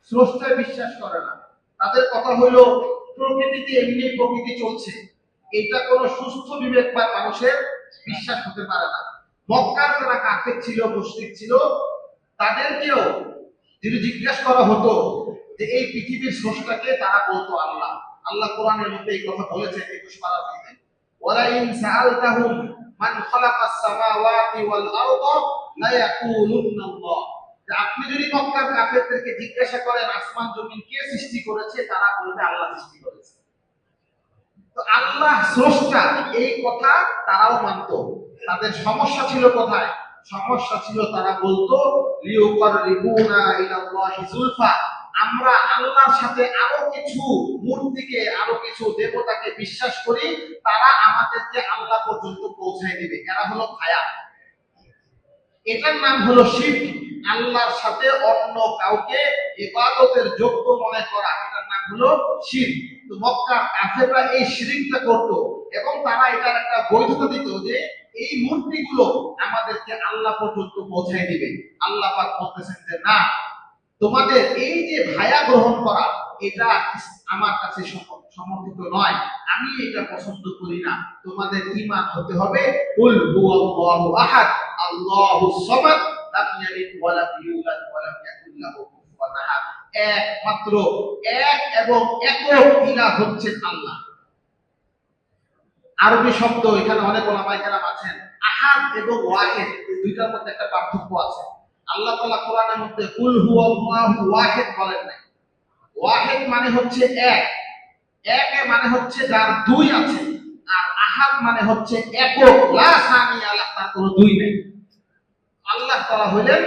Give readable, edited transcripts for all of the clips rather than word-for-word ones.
স্রষ্টায় বিশ্বাস করে না। তাদের কথা হলো প্রকৃতিতে এমনি প্রকৃতি চলছে, এটা কোনো সুস্থ বিবেকবান মানুষের বিশ্বাস হতে পারে না। মক্কার যারা কাফের ছিল, মুশরিক ছিল, তাদেরকেও যদি জিজ্ঞাসা করা হতো যে এই পৃথিবীর স্রষ্টাকে, তারা বলতো আল্লাহ। আল্লাহ কোরআনের মধ্যে এই কথা বলেছেন 21 পারা মধ্যে, ওয়ালা ইন সাআলতাহুম মান খালাকাস সামাওয়াতি ওয়াল আরদা লা ইয়াকুলুন্না আল্লাহ। আপনি যদি মক্কার কাফেরদেরকে জিজ্ঞাসা করেন আসমান জমিন কে সৃষ্টি করেছে, তারা বলবে আল্লাহ সৃষ্টি করেছে। তো আল্লাহ স্রষ্টা এই কথা তারাও মানত। তাদের সমস্যা ছিল কোথায়? সমস্যা ছিল তারা বলতো লিউকাররিবুনা ইলাল্লাহি যুলফা, আমরা আল্লাহর সাথে আরো কিছু মূর্তিকে, আরো কিছু দেবতাকে বিশ্বাস করি, তারা আমাদেরকে আল্লাহ পর্যন্ত পৌঁছায় দিবে। এরা হলো ভায়া। এটার নাম হলো শিরক। আল্লাহর সাথে অন্য কাউকে ইবাদতের যোগ্য মনে করা, এটার নাম হলো শিরক। তো মক্কার কাফেররা এই শিরকটা করত এবং তারা এটার একটা বৈধতা দিত যে এই মূর্তিগুলো আমাদেরকে আল্লাহ পর্যন্ত পৌঁছায় দিবে। আল্লাহ পাক বলতেছেন যে না, তোমাদের এই যে ভায়া গ্রহণ করা, এটা আমার কাছে সমর্থিত নয়, আমি এটা পছন্দ করি না। তোমাদের ঈমান হতে হবে কুল হুয়াল্লাহু আহাদ আল্লাহুস সামাদ লাম ইয়ালিদ ওয়া লাম ইউলাদ ওয়া লাম ইয়াকুল লাহু কুফুয়ান আহাদ। একমাত্র এক এবং একক ইলাহ হচ্ছেন আল্লাহ। আরবি শব্দ, এখানে অনেক ওলামায়ে কেরাম আছেন, আহাদ এবং ওয়াহিদ এই দুইটার মধ্যে একটা পার্থক্য আছে। আল্লাহ তাআলা কোরআনের মধ্যে কুল হুয়াল্লাহু ওয়াহিদ বলেন নাই। ওয়াহিদ মানে হচ্ছে এক, এক মানে হচ্ছে যার দুই আছে, আর আহাদ মানে হচ্ছে একক, লা সানি আলাহ, তার কোনো দুই নেই। আল্লাহ তাআলা হলেন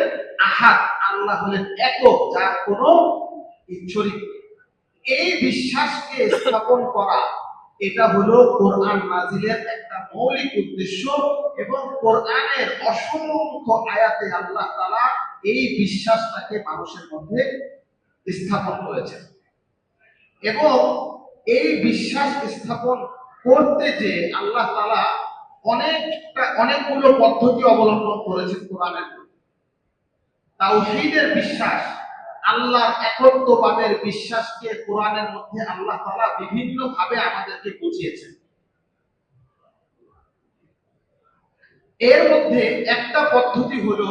আহাদ, আল্লাহ হলেন একক, যার কোনো শরীক নেই। এই বিশ্বাসকে স্থাপন করা, এটা হলো কোরআন নাজিলের একটা মৌলিক উদ্দেশ্য এবং কোরআনের অসংখ্য আয়াতে আল্লাহ তাআলা এই বিশ্বাসটাকে মানুষের মধ্যে স্থাপন করেছেন। এবং এই বিশ্বাস স্থাপন করতে যে আল্লাহ তাআলা অনেকগুলো পদ্ধতি অবলম্বন করেছেন কোরআনের মধ্যে। তাওহীদের বিশ্বাস, আল্লাহর একত্ববাদের বিশ্বাসকে কোরআনের মধ্যে আল্লাহ তাআলা বিভিন্ন ভাবে আমাদেরকে বুঝিয়েছেন। এর মধ্যে একটা পদ্ধতি হলো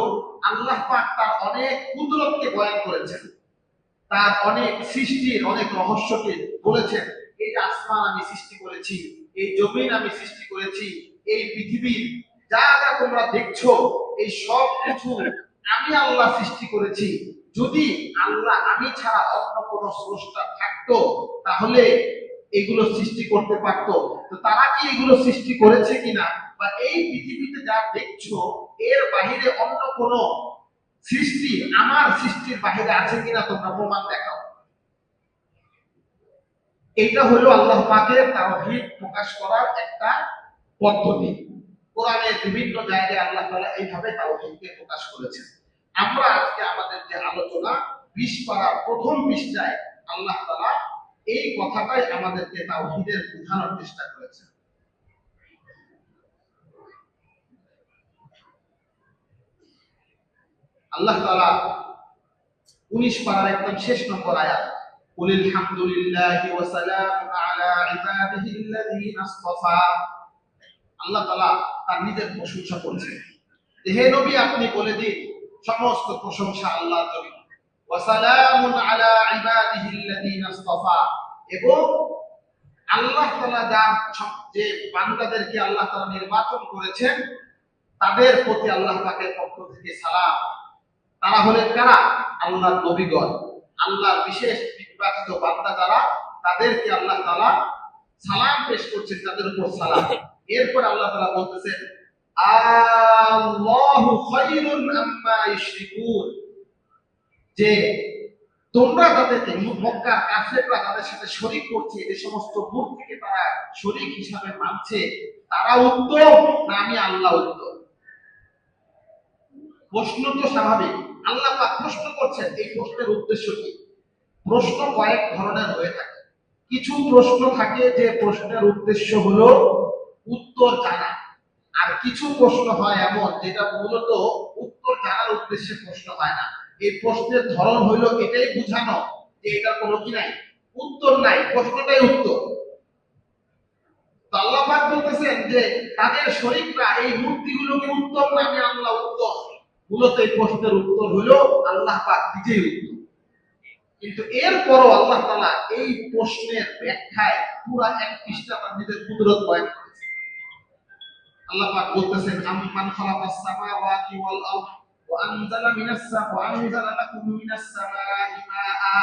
আল্লাহ পাক তার অনেক কুদরতকে বয়ান করেছেন, তার অনেক সৃষ্টির অনেক রহস্যকে বলেছেন। এই যে আসমান আমি সৃষ্টি করেছি, এই জমিন আমি সৃষ্টি করেছি, এই পৃথিবীর যা যা তোমরা দেখছো, এই সব কিছু আমি আল্লাহ সৃষ্টি করেছি। যদি আল্লাহ, আমি ছাড়া অন্য কোনো স্রষ্টা থাকতো, তাহলে এগুলো সৃষ্টি করতে পারতো। তো তারা কি এগুলো সৃষ্টি করেছে কিনা, বা এই পৃথিবীতে যা দেখছো এর বাহিরে অন্য কোনো সৃষ্টি আমার সৃষ্টির বাহিরে আছে কিনা তোমরা প্রমাণ দেখাও। এটা হলো আল্লাহ পাকের তাওহীদ প্রকাশ করার একটা পদ্ধতি। কোরআনের বিভিন্ন জায়গায় আল্লাহ তাআলা এইভাবে তাওহীদকে প্রকাশ করেছেন। আমরা আজকে আমাদের যে আলোচনা 20 পারার প্রথম পৃষ্ঠায় আল্লাহ তাআলা এই কথাটাই আমাদেরকে তাওহীদের বোঝানোর চেষ্টা করেছেন। আল্লাহ তাআলা 19 পারার একদম শেষ নম্বর আয়াত, কুলিল হামদুলিল্লাহি ওয়া সালামুন আলা ইবাদিহিল্লাযীনা ইসতাফা। আল্লাহ তাআলা তার নিজের প্রশংসা করছেন যে হে নবী, আপনি বলে দিন সমস্ত প্রশংসা আল্লাহর জন্য। ওয়া সালামুন আলা ইবাদিহিল্লাযীনা ইসতাফা, এবং আল্লাহ তাআলা যে বান্দাদেরকে আল্লাহ তাআলা নির্বাচন করেছেন, তাদের প্রতি আল্লাহ পাকের পক্ষ থেকে সালাম। তারা হলেন কারা? আল্লাহর নবীগণ, আল্লাহর বিশেষ নির্বাচিত বান্দা যারা, তাদেরকে আল্লাহ তাআলা সালাম পেশ করছেন, তাদের উপর সালাম। এরপর আল্লাহ তাআলা বলতেছেন আল্লাহু খায়রুন আম্মা ইউশরিকুন, যে তোমরা তাদেরকে, মক্কার কাফেররা তাদের সাথে শরীক করছে, এই সমস্ত মূর্তিকে তারা শরীক হিসাবে মানছে, তারা উত্তম না আমি আল্লাহ উত্তম? প্রশ্ন তো স্বাভাবিক, আল্লাহ পাক প্রশ্ন করছেন। এই প্রশ্নের উদ্দেশ্য কি? প্রশ্ন কয়েক ধরনের হয়ে থাকে। কিছু প্রশ্ন থাকে যে প্রশ্নের উদ্দেশ্য হলো উত্তর জানা, আর কিছু প্রশ্ন হয় এমন যেটা মূলত উত্তর জানার উদ্দেশ্যে প্রশ্ন হয় না। এই প্রশ্নের ধরন হইল এটাই বোঝানো যে এটার কোনো কি নাই, উত্তর নাই, প্রশ্নটাই উত্তর। তো আল্লাহ পাক বলতেছেন যে তাদের শরীকরা এই মূর্তিগুলোকে উত্তর না, আমি আল্লাহ উত্তর। মূলত এই প্রশ্নের উত্তর হলো আল্লাহ পাক নিজেই উত্তর। কিন্তু এরপরও আল্লাহ তাআলা এই প্রশ্নের ব্যাখ্যায় পুরা এক পৃষ্ঠা তার নিজের কুদরত বয়ান করেছেন। আল্লাহ পাক বলতেছেন আম্মান খালাকাস সামাওয়াতি ওয়াল আরদ ওয়া আনজালা লাকুম মিনাস সামাই মাআ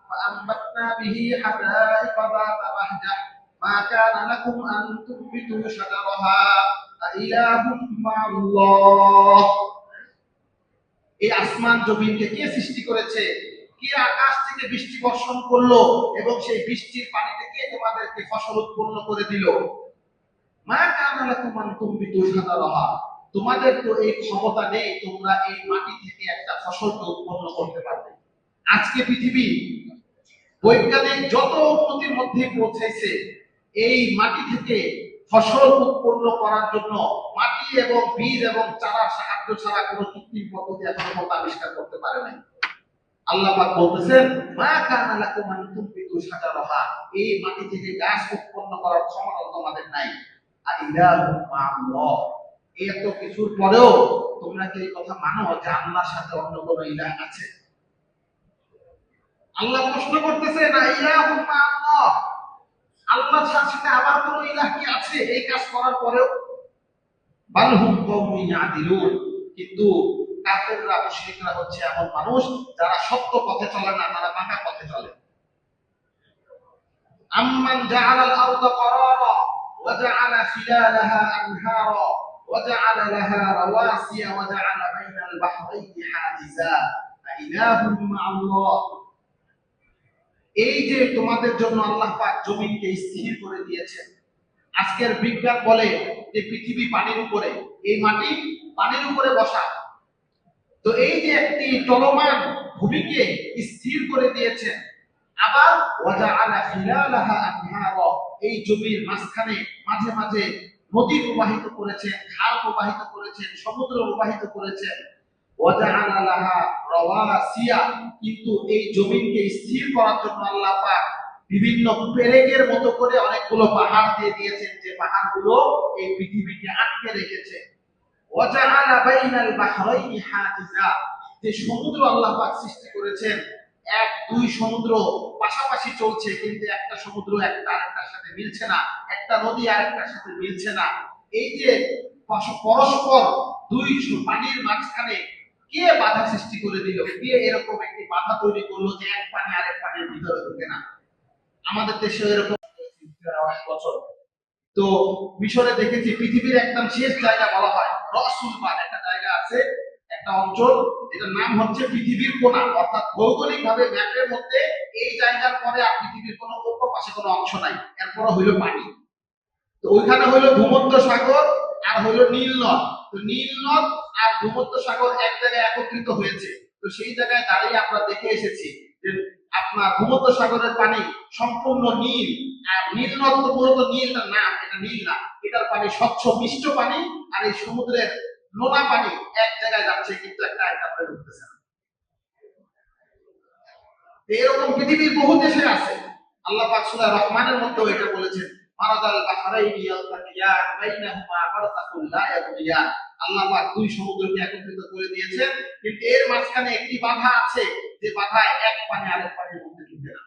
ওয়া আনবাতনা বিহি হাদাইকা যাতা বাহজাহ মা কানা লাকুম আন তুবিতু শাজারাহা আইলাহুম মা'আল্লাহ। এই আসমান জমিনকে কে সৃষ্টি করেছে? কে আকাশ থেকে বৃষ্টি বর্ষণ করলো এবং সেই বৃষ্টির পানিতে কে তোমাদেরকে ফসল উৎপন্ন করে দিল? মা কানা লাকুম আন তুবিতু শাজারাহা, তোমাদের তো এই ক্ষমতা নেই তোমরা এই মাটি থেকে একটা ফসলকে উৎপন্ন করতে পারবে। আজকে পৃথিবী বৈজ্ঞানিক যত উন্নতির মধ্যে পৌঁছেছে, এই মাটি থেকে ফসল উৎপন্ন করার জন্য মাটি এবং বীজ এবং চারার সাহায্য ছাড়া কোনো কৃত্রিম পদ্ধতি এখনো পর্যন্ত আবিষ্কার করতে পারে নাই। আল্লাহ পাক বলতেছেন মা কানা লাকুম আন তুবিতু শাজারাহা, এই মাটি থেকে গাছ উৎপন্ন করার ক্ষমতা তোমাদের নাই। আইলাহুম মা'আল্লাহ, এত কিছুর পরেও তোমরা কি এই কথা মানো যে আল্লাহর সাথে অন্য কোনো ইলাহ আছে? আল্লাহ প্রশ্ন করতেছে না ইলাহুম মা'আল্লাহ, আল্লাহর সাথে আবার কোন ইলাহ কি আছে এই কাজ করার পরেও? বালহুম কওমুন ইয়াদিলুন, কিন্তু কাফেররা মুশরিকরা হচ্ছে এমন মানুষ যারা সত্য পথে চলে না, তারা বাঁকা পথে চলে। আম্মান জাআলাল আরদা করারা ওয়া জাআলা খিলালাহা আনহারা ওয়া জাআলা লাহা রাওয়াসিয়া ওয়া জাআলা বাইনাল বাহরাইনি হাজিজা আইলাহুম মা'আল্লাহ। এই যে তোমাদের জন্য আল্লাহ পাক জমিনকে স্থির করে দিয়েছেন। আজকের বিজ্ঞান বলে যে পৃথিবী পানির উপরে, এই মাটি পানির উপরে বসা। তো এই যে একটি চলমান ভূমিকে স্থির করে দিয়েছেন, আবার ওয়াজআলা খিলালাহা আনহারা, এই জমির মাঝখানে মাঝে মাঝে নদী প্রবাহিত করেছেন, খাল প্রবাহিত করেছেন, সমুদ্র প্রবাহিত করেছেন। ওয়াজআলা লাহা রাওয়াসিয়া, কিন্তু এই জমিনকে স্থির করার জন্য আল্লাহ পাক বিভিন্ন পেরেকের মতো করে অনেকগুলো পাহাড় দিয়ে দিয়েছেন, যে পাহাড়গুলো এই পৃথিবীকে আটকে রেখেছে। ওয়াজআলা বাইনাল বাহরাইনি হাজিজা, যে সমুদ্র আল্লাহ পাক সৃষ্টি করেছেন, এক দুই সমুদ্র পাশাপাশি চলছে, কিন্তু একটা সমুদ্র একটা আরেকটার সাথে মিলছে না, একটা নদী আরেকটার সাথে মিলছে না। এই যে পরস্পর দুই পানির মাঝখানে কে বাধা সৃষ্টি করে দিল? কে এরকম একটি বাধা তৈরি করলো যে এক পানি আরেক পানির ভিতরে ঢুকে না? আমাদের দেশে এরকম অনেক বছর। তো মিশরে দেখেছি পৃথিবীর একদম শেষ জায়গা বলা হয় রসুলবাদ, একটা জায়গা আছে, একটা অঞ্চল, এটার নাম হচ্ছে পৃথিবীর কোণা, অর্থাৎ ভৌগোলিক ভাবে ম্যাপের মধ্যে এই জায়গার পরে আর পৃথিবীর কোনো অপর পাশে কোনো অংশ নাই, এরপর হইল পানি। তো ওইখানে হইল ভূমধ্য সাগর আর হইল নীল নদ। তো নীল নদ আর ভূমধ্য সাগর এক জায়গায় একত্রিত হয়েছে। তো সেই জায়গায় দাঁড়িয়ে আমরা দেখে এসেছি যে আপনার ভূমধ্য সাগরের পানি সম্পূর্ণ নীল, আর নীল নদ তো মূলত নীলটা না, এটা নীল না, এটার পানি স্বচ্ছ মিষ্ট পানি, আর এই সমুদ্রের নোনা পানি এক জায়গায় যাচ্ছে, কিন্তু একটা আরেকটা ঢুকতেছে না। এরকম পৃথিবীর বহু দেশে আছে। আল্লাহ পাক সূরা রহমানের মধ্যেও এটা বলেছেন মারাদাল বাহরাইনি ইয়ালতাকিয়ান বাইনাহুমা বারযাখুন লা ইয়াবগিয়ান। আল্লাহ পাক দুই সমুদ্রকে একত্রিত করে দিয়েছেন, কিন্তু এর মাঝখানে একটি বাধা আছে, যে বাধায় এক পানি আরেক পানির মধ্যে ঢুকে না।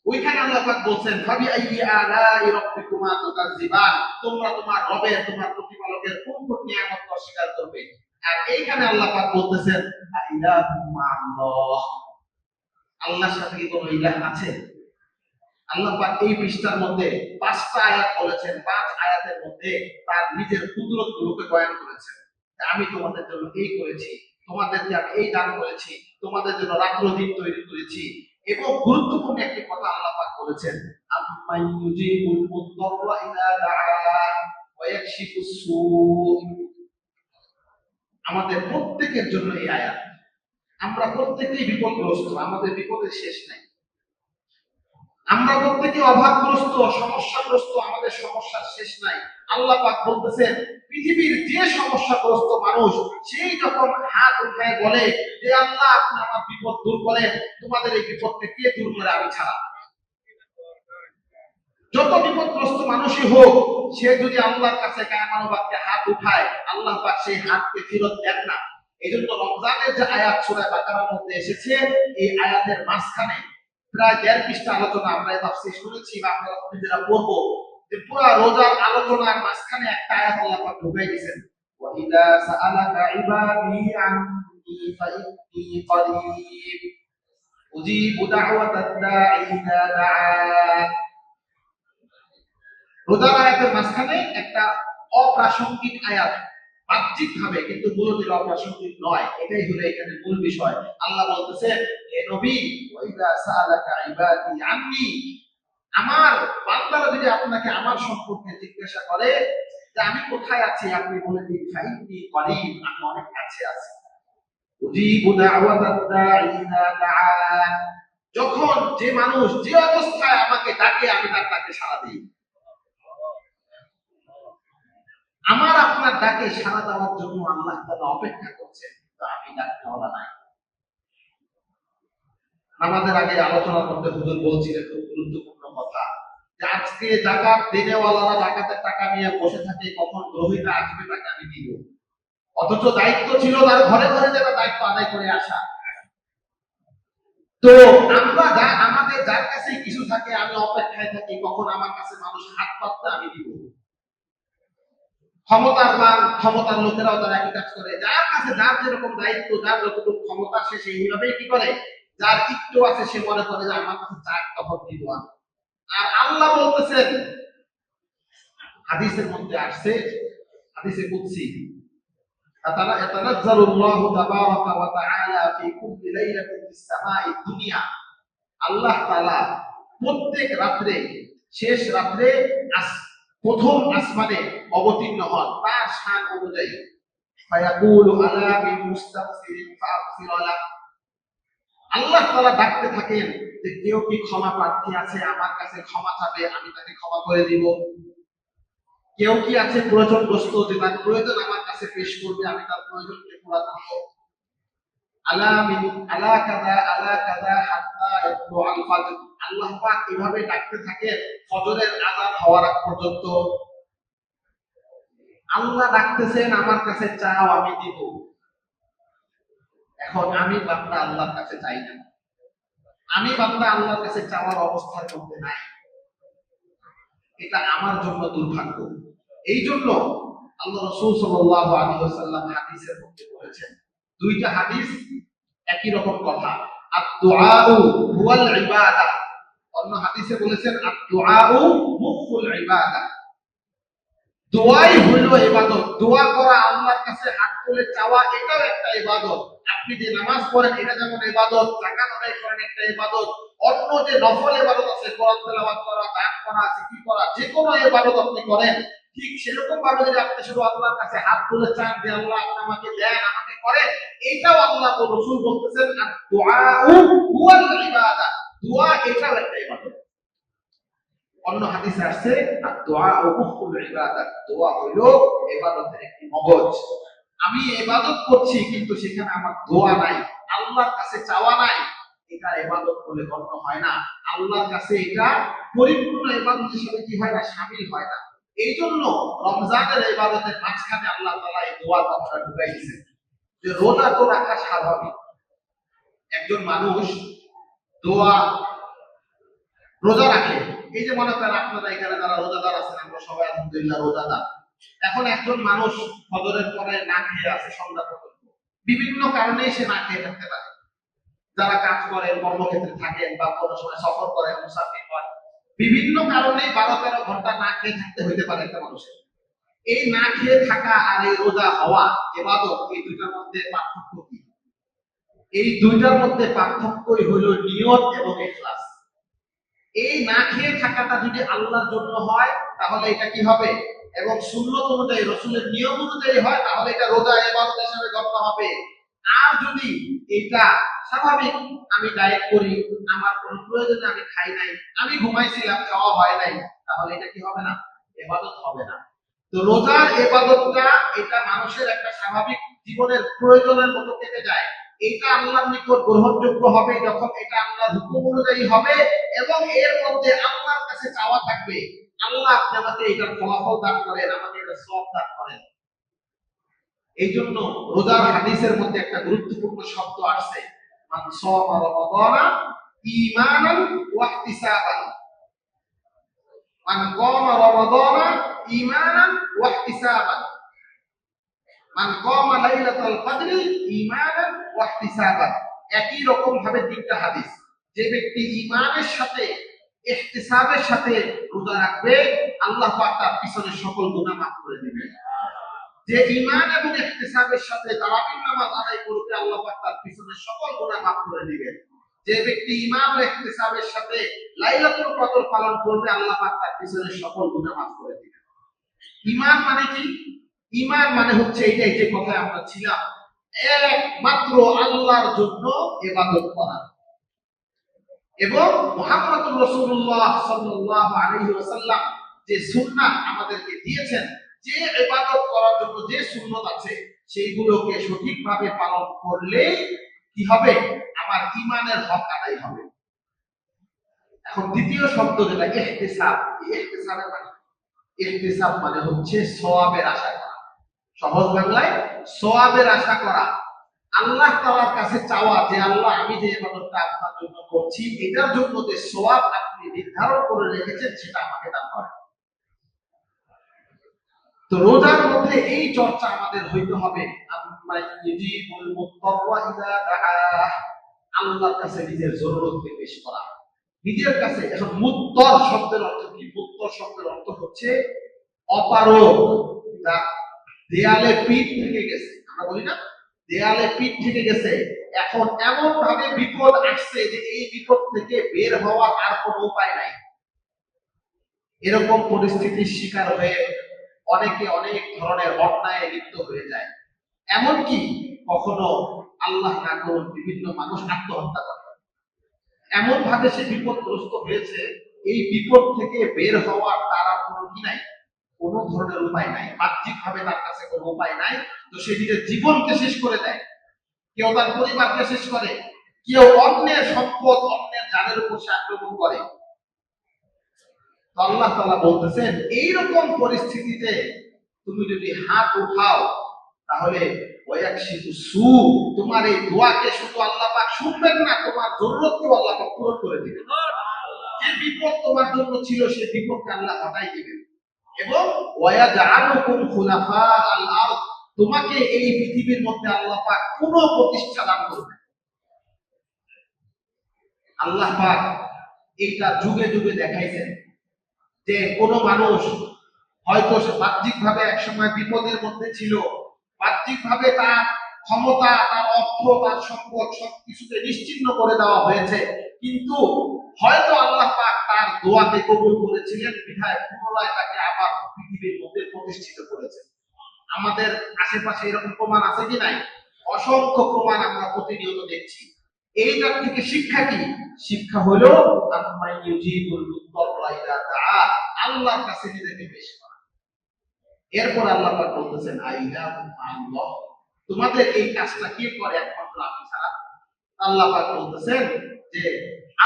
ওইখানে আল্লাহ পাক বলছেন ফাবি আইয়ি আলাই রাব্বিকুমা তুকাজ্জিবান, তোমরা তোমার রবের, তোমার প্রতিপালকের কোন কোন নিয়ামত অস্বীকার করবে? আর এইখানে আল্লাহ পাক বলতেছেন আইলাহুম মা'আল্লাহ, আল্লাহর সাথে কি কোনো ইলাহ আছে? আল্লাহ পাক এই পৃষ্ঠার মধ্যে 5টা আয়াত বলেছেন, 5 আয়াতের মধ্যে তার নিজের কুদরত গুলোকে বয়ান করেছেন। আমি তোমাদের জন্য এই করেছি, তোমাদেরকে আমি এই দান করেছি, তোমাদের জন্য রাত্র দিন তৈরি করেছি। এবং গুরুত্বপূর্ণ একটি কথা আল্লাহ পাক বলেছেন আম্মাই ইউজিবুল মুদতাররা ইযা দাআ ওয়া ইয়াকশিফুস সূ। আমাদের প্রত্যেকের জন্য এই আয়াত। আমরা প্রত্যেকেই বিপদগ্রস্ত, আমাদের বিপদের শেষ নাই। আমরা প্রত্যেকে অভাবগ্রস্ত, সমস্যাগ্রস্ত, আমাদের সমস্যার শেষ নাই। আল্লাহ পাক বলতেছেন পৃথিবীর যে সমস্যাগ্রস্ত মানুষ সেই যখন হাত উঠায় বলে যে আল্লাহ আপনি আমার বিপদ দূর করেন, তোমাদের এই বিপদকে কে দূর করে আমি ছাড়া। যত বিপদগ্রস্ত মানুষই হোক, সে যদি আল্লাহর কাছে কায়মানুবাদকে হাত উঠায়, আল্লাহ পাক সেই হাতকে ফেরত দেন না। এই জন্য রমজানের যে আয়াত সূরা বাকারার মধ্যে এসেছে, এই আয়াতের মাঝখানে প্রায় ১.৫ পৃষ্ঠা আলোচনা আমরা তাফসীর শুনেছি বা আমরা নিজেরা পড়বো, যে পুরো রোজার আলোচনার মাঝখানে একটা আয়াত আল্লাহ পাক ঢুকাই দিয়েছেন, ওয়া ইদা সাআলাকা ইবাদি আন্নী ফাইন্নী করিব উজিবু দাওয়াতাদ দাঈ ইযা দাআন। রোজার আয়াতের মাঝখানে একটা অপ্রাসঙ্গিক আয়াত, বাহ্যিক ভাবে কিন্তু মূলত অপ্রাসঙ্গিক নয়, এটাই হলো এখানে মূল বিষয়। আল্লাহ বলতেছেন হে নবী, ওয়াইদা সাআলাকা ইবাদি আন্নী, আমার বান্দারা যদি আপনাকে আমার সম্পর্কে জিজ্ঞাসা করে যে আমি কোথায় আছি, আপনি বলে দিন ফাইন্নী করিব, আমি অনেক কাছে আছি। উজিবু দাওয়াতাদ দাঈ ইযা দাআন, যখন যে মানুষ যে অবস্থায় আমাকে ডাকে আমি তার ডাকে সাড়া দিই। আমার আপনার ডাকে সাড়া দেওয়ার জন্য আল্লাহ তাআলা অপেক্ষা করছেন, কিন্তু আমি ডাকতে ওলা নাই। আমাদের আগে আলোচনার মধ্যে হুজুর বলছিলেন খুব গুরুত্বপূর্ণ কথা, যে আজকে যাকাত দেনেওয়ালারা যাকাতের টাকা নিয়ে বসে থাকে, কখন গ্রহীতা আসবে টাকা আমি দিব, অথচ দায়িত্ব ছিল তার ঘরে ঘরে যেটা দায়িত্ব আদায় করে আসা। তো আমরা আমাদের যার কাছে কিছু থাকে আমি অপেক্ষায় থাকি কখন আমার কাছে মানুষ হাত পাততে আমি দিব। ক্ষমতার লোকেরাও তারা একই কাজ করে, যার কাছে যার যেরকম দায়িত্ব, যার যতটুকু ক্ষমতা সে সেইভাবেই কি করে, যার একটু আছে সে মনে করে যে আমার কাছে চার তখন দিব। আর আল্লাহ বলতেছেন, হাদিসের মধ্যে আসছে, হাদিসে কুদসি, ইয়াতানাজ্জালুল্লাহু তাবারাকা ওয়া তাআলা ফি কুল্লি লাইলাতিন ফিস সামাঈ দুনিয়া, আল্লাহ তাআলা প্রত্যেক রাত্রে, শেষ রাত্রে প্রথম আসমানে অবতীর্ণ হন তার শান অনুযায়ী। ফায়াকুলু আলা বিল মুস্তাগফিরিন ফাগফির লাহ, আল্লাহ তাআলা ডাকতে থাকেন যে কেউ কি ক্ষমা প্রার্থী আছে, আমার কাছে ক্ষমা চাবে, আমি তাকে ক্ষমা করে দিব। কেউ কি আছে প্রয়োজনগ্রস্ত, যে তার প্রয়োজন আমার কাছে পেশ করবে, আমি তার প্রয়োজনকে পূরণ করব। আলা কাযা হাত্তা ইয়াতলু আল ফাজর, আল্লাহ পাক এভাবে ডাকতে থাকেন ফজরের আযান হওয়ার আগ পর্যন্ত। আল্লাহ ডাকতেছেন আমার কাছে চাও আমি দিব। এখন আমি বান্দা আল্লাহর কাছে চাই না, আমি বান্দা আল্লাহর কাছে চাওয়ার অবস্থার মধ্যে নাই, এটা আমার জন্য দুর্ভাগ্য। এই জন্য আল্লাহ রাসূল সাল্লাল্লাহু আলাইহি ওয়াসাল্লাম হাদিসের মধ্যে বলেছেন, দুইটা হাদিস একই রকম কথা, আদ-দুআউ হুয়াল ইবাদাহ, অন্য হাদিসে বলেছেন আদ-দুআউ মুখুল ইবাদাহ, দোয়াই হলো ইবাদত। দোয়া করা, আল্লাহর কাছে হাত তুলে চাওয়া, এটাও একটা ইবাদত। আপনি যে নামাজ পড়েন এটা যেমন ইবাদত, যাকাত আদায় করেন একটা ইবাদত, অন্য যে নফল ইবাদত আছে, কোরআন তেলাওয়াত করা, দান করা, জিকির করা, যে কোনো ইবাদত আপনি করেন, ঠিক সেরকম ভাবে যদি আপনি শুধু আল্লাহর কাছে হাত তুলে চান যে আল্লাহ আপনি আমাকে দেন, আমাকে করেন, এইটাও আল্লাহ ও রাসূল বলতেছেন আদ-দুআউ হুয়াল ইবাদাহ, দোয়া এটাও একটা ইবাদত। অন্য হাদিসে আসছে আদ-দুআউ মুখুল ইবাদাহ, দোয়া হলো ইবাদতের একটি মগজ। আমি ইবাদত করছি কিন্তু সেখানে আমার দোয়া নাই, আল্লাহর কাছে চাওয়া নাই, এটা ইবাদত বলে গণ্য হয় না। আল্লাহর কাছে এটা পরিপূর্ণ ইবাদত হিসেবে কি হয় না, শামিল হয় না। এই জন্য রমজানের ইবাদতের মাঝখানে আল্লাহ তাআলা এই দোয়ার কথাটা ঢুকাই দিয়েছেন, যে রোজা তো রাখা স্বাভাবিক। একজন মানুষ দোয়া রোজা রাখে, এই যে মনে করেন আপনারা এখানে যারা রোজাদার আছেন, আমরা সবাই আলহামদুলিল্লাহ রোজাদার। এখন একজন মানুষ ফজরের পরে না খেয়ে আছে সন্ধ্যা পর্যন্ত, বিভিন্ন কারণে সে না খেয়ে থাকতে পারে। যারা কাজ করেন, কর্মক্ষেত্রে থাকেন, বা কোনো সময় সফর করেন, মুসাফির হয়, বিভিন্ন কারণে 12-13 ঘন্টা না খেয়ে থাকতে হইতে পারে একটা মানুষের। এই না খেয়ে থাকা আর এই রোজা হওয়া ইবাদত, এই দুইটার মধ্যে পার্থক্য কি? এই দুইটার মধ্যে পার্থক্যই হলো নিয়ত এবং ইখলাস। এই না খেয়ে থাকাটা যদি আল্লাহর জন্য হয় তাহলে এটা কি হবে, এবং সুন্নত অনুযায়ী রাসূলের নিয়ম অনুযায়ী হয়, তাহলে এটা রোজা ইবাদত হিসেবে গণ্য হবে। আর যদি এটা স্বাভাবিক, আমি ডায়েট করি, আমার কোনো প্রয়োজনে আমি খাই নাই, আমি ঘুমাইছিলাম, খাওয়া হয় নাই, তাহলে এটা কি হবে না? ইবাদত হবে না। তো রোজার ইবাদতটা এটা মানুষের একটা স্বাভাবিক জীবনের প্রয়োজনের মতো কেটে যায়। এটা আল্লাহর নিকট গ্রহণযোগ্য হবে যখন এটা আল্লাহর হুকুম অনুযায়ী হবে এবং এর মধ্যে আল্লাহর কাছে চাওয়া থাকবে, আল্লাহ আপনি আমাকে এটার ফলাফল দান করেন, আমাকে এটা সওয়াব দান করেন। এই জন্য রোজার হাদিসের মধ্যে একটা গুরুত্বপূর্ণ শব্দ আসছে, মান সামা রমাদানা ঈমানান ওয়া ইহতিসাবান, মান কামা রমাদানা ঈমানান ওয়া ইহতিসাবান, মান কামা লাইলাতুল কদরি ঈমানান ওয়া ইহতিসাবান। একই রকম ভাবে তিনটা হাদিস। যে ব্যক্তি ঈমানের সাথে ইহতিসাবের সাথে রোজা রাখবে, আল্লাহ পাক তার পিছনের সকল গুনাহ মাফ করে দিবেন। যে ঈমান এবং ইহতিসাবের সাথে তারাবির নামাজ আদায় করবে, আল্লাহ পাক তার পিছনের সকল গুনাহ মাফ করে দিবেন। যে ব্যক্তি ঈমান ও ইহতিসাবের সাথে লাইলাতুল কদর পালন করবে, আল্লাহ পাক তার পিছনের সকল গুনাহ মাফ করে দিবেন। ঈমান মানে কি? ঈমান মানে হচ্ছে এইটাই যে কথায় আমরা ছিলাম, একমাত্র আল্লাহর জন্য ইবাদত করা এবং মুহাম্মদুর রাসূলুল্লাহ সাল্লাল্লাহু আলাইহি ওয়াসাল্লাম যে সুন্নাহ আমাদেরকে দিয়েছেন, যে ইবাদত করার জন্য যে সুন্নাত আছে সেইগুলোকে সঠিকভাবে পালন করলে কি হবে? আমার ঈমানের হক আদায় হবে। এখন দ্বিতীয় শব্দ যেটা ইহতিসাব, ইহতিসাবের মানে ইহতিসাব মানে হচ্ছে সওয়াবের আশা করা। সহজ বাংলায় সওয়াবের আশা করা, আল্লাহ তাআলার কাছে চাওয়া যে আল্লাহ আমি যে ইবাদতটা আপনার জন্য করছি এটার জন্য যে সওয়াব আপনি নির্ধারণ করে রেখেছেন সেটা আমাকে দান করেন। তো রোজার মধ্যে এই চর্চা আমাদের হইতে হবে, আল্লাহর কাছে নিজের জরুরতকে পেশ করা, নিজের কাছে। এখন মুত্তর শব্দের অর্থ কি? মুত্তর শব্দের অর্থ হচ্ছে অপারগ, যা দেয়ালে পিঠ থেকে গেছে। আমরা বলি না দেয়ালে পিঠ থেকে গেছে, এখন এমন ভাবে বিপদ আসছে যে এই বিপদ থেকে বের হওয়ার আর কোনো উপায় নাই। এরকম পরিস্থিতির শিকার হয়ে অনেকে অনেক ধরনের অন্যায় লিপ্ত হয়ে যায়। এমনকি কখনো আল্লাহ না করুন বিভিন্ন মানুষ আত্মহত্যা করে। এমন ভাবে সে বিপদগ্রস্ত হয়েছে, এই বিপদ থেকে বের হওয়ার তার আর কোনো কি নাই, কোনো ধরনের উপায় নাই, বাহ্যিক ভাবে তার কাছে কোনো উপায় নাই। তো সে নিজের জীবনকে শেষ করে দেয়, কেউ তার পরিবারকে শেষ করে, কেউ অন্যের সম্পদ অন্যের জানের উপর সে আক্রমণ করে। তো আল্লাহ তাআলা বলতেছেন এইরকম পরিস্থিতিতে তুমি যদি হাত উঠাও তাহলে ওয়ায়াকশিফু সু, তোমার এই দোয়াকে শুধু আল্লাহ পাক শুনবেন না, তোমার জরুরতকেও আল্লাহ পাক পূরণ করে দিবেন। যে বিপদ তোমার জন্য ছিল সেই বিপদকে আল্লাহ হটাই দিবেন এবং ওয়ায়াজআলুকুম খুলাফা আল আরদ, তোমাকে এই পৃথিবীর মধ্যে আল্লাহ পাক পুনঃ প্রতিষ্ঠা দান করবেন। আল্লাহ পাক এটা যুগে যুগে দেখাইছেন যে কোন মানুষ হয়তো সে বাহ্যিক ভাবে একসময় বিপদের মধ্যে ছিল, বাহ্যিক ভাবে তার ক্ষমতা, তার অর্থ, তার সম্পদ সবকিছুকে নিশ্চিহ্ন করে দেওয়া হয়েছে, কিন্তু হয়তো আল্লাহ পাক তার দোয়াকে কবুল করেছিলেন বিধায় পুনরায় তাকে আবার পৃথিবীর মধ্যে প্রতিষ্ঠিত করেছে। আমাদের আশেপাশে এরকম প্রমাণ আছে কি নাই? অসংখ্য প্রমাণ আমরা প্রতিনিয়ত দেখছি। এইটার থেকে শিক্ষা কি? শিক্ষা হলো আল্লাহর কাছে নিজেকে পেশ করা। এরপর আল্লাহ পাক বলতেছেন আল্লাহ, তোমাদের এই কাজটা কে করে? একমাত্র আমি ছাড়া। আল্লাহ পাক বলতেছেন যে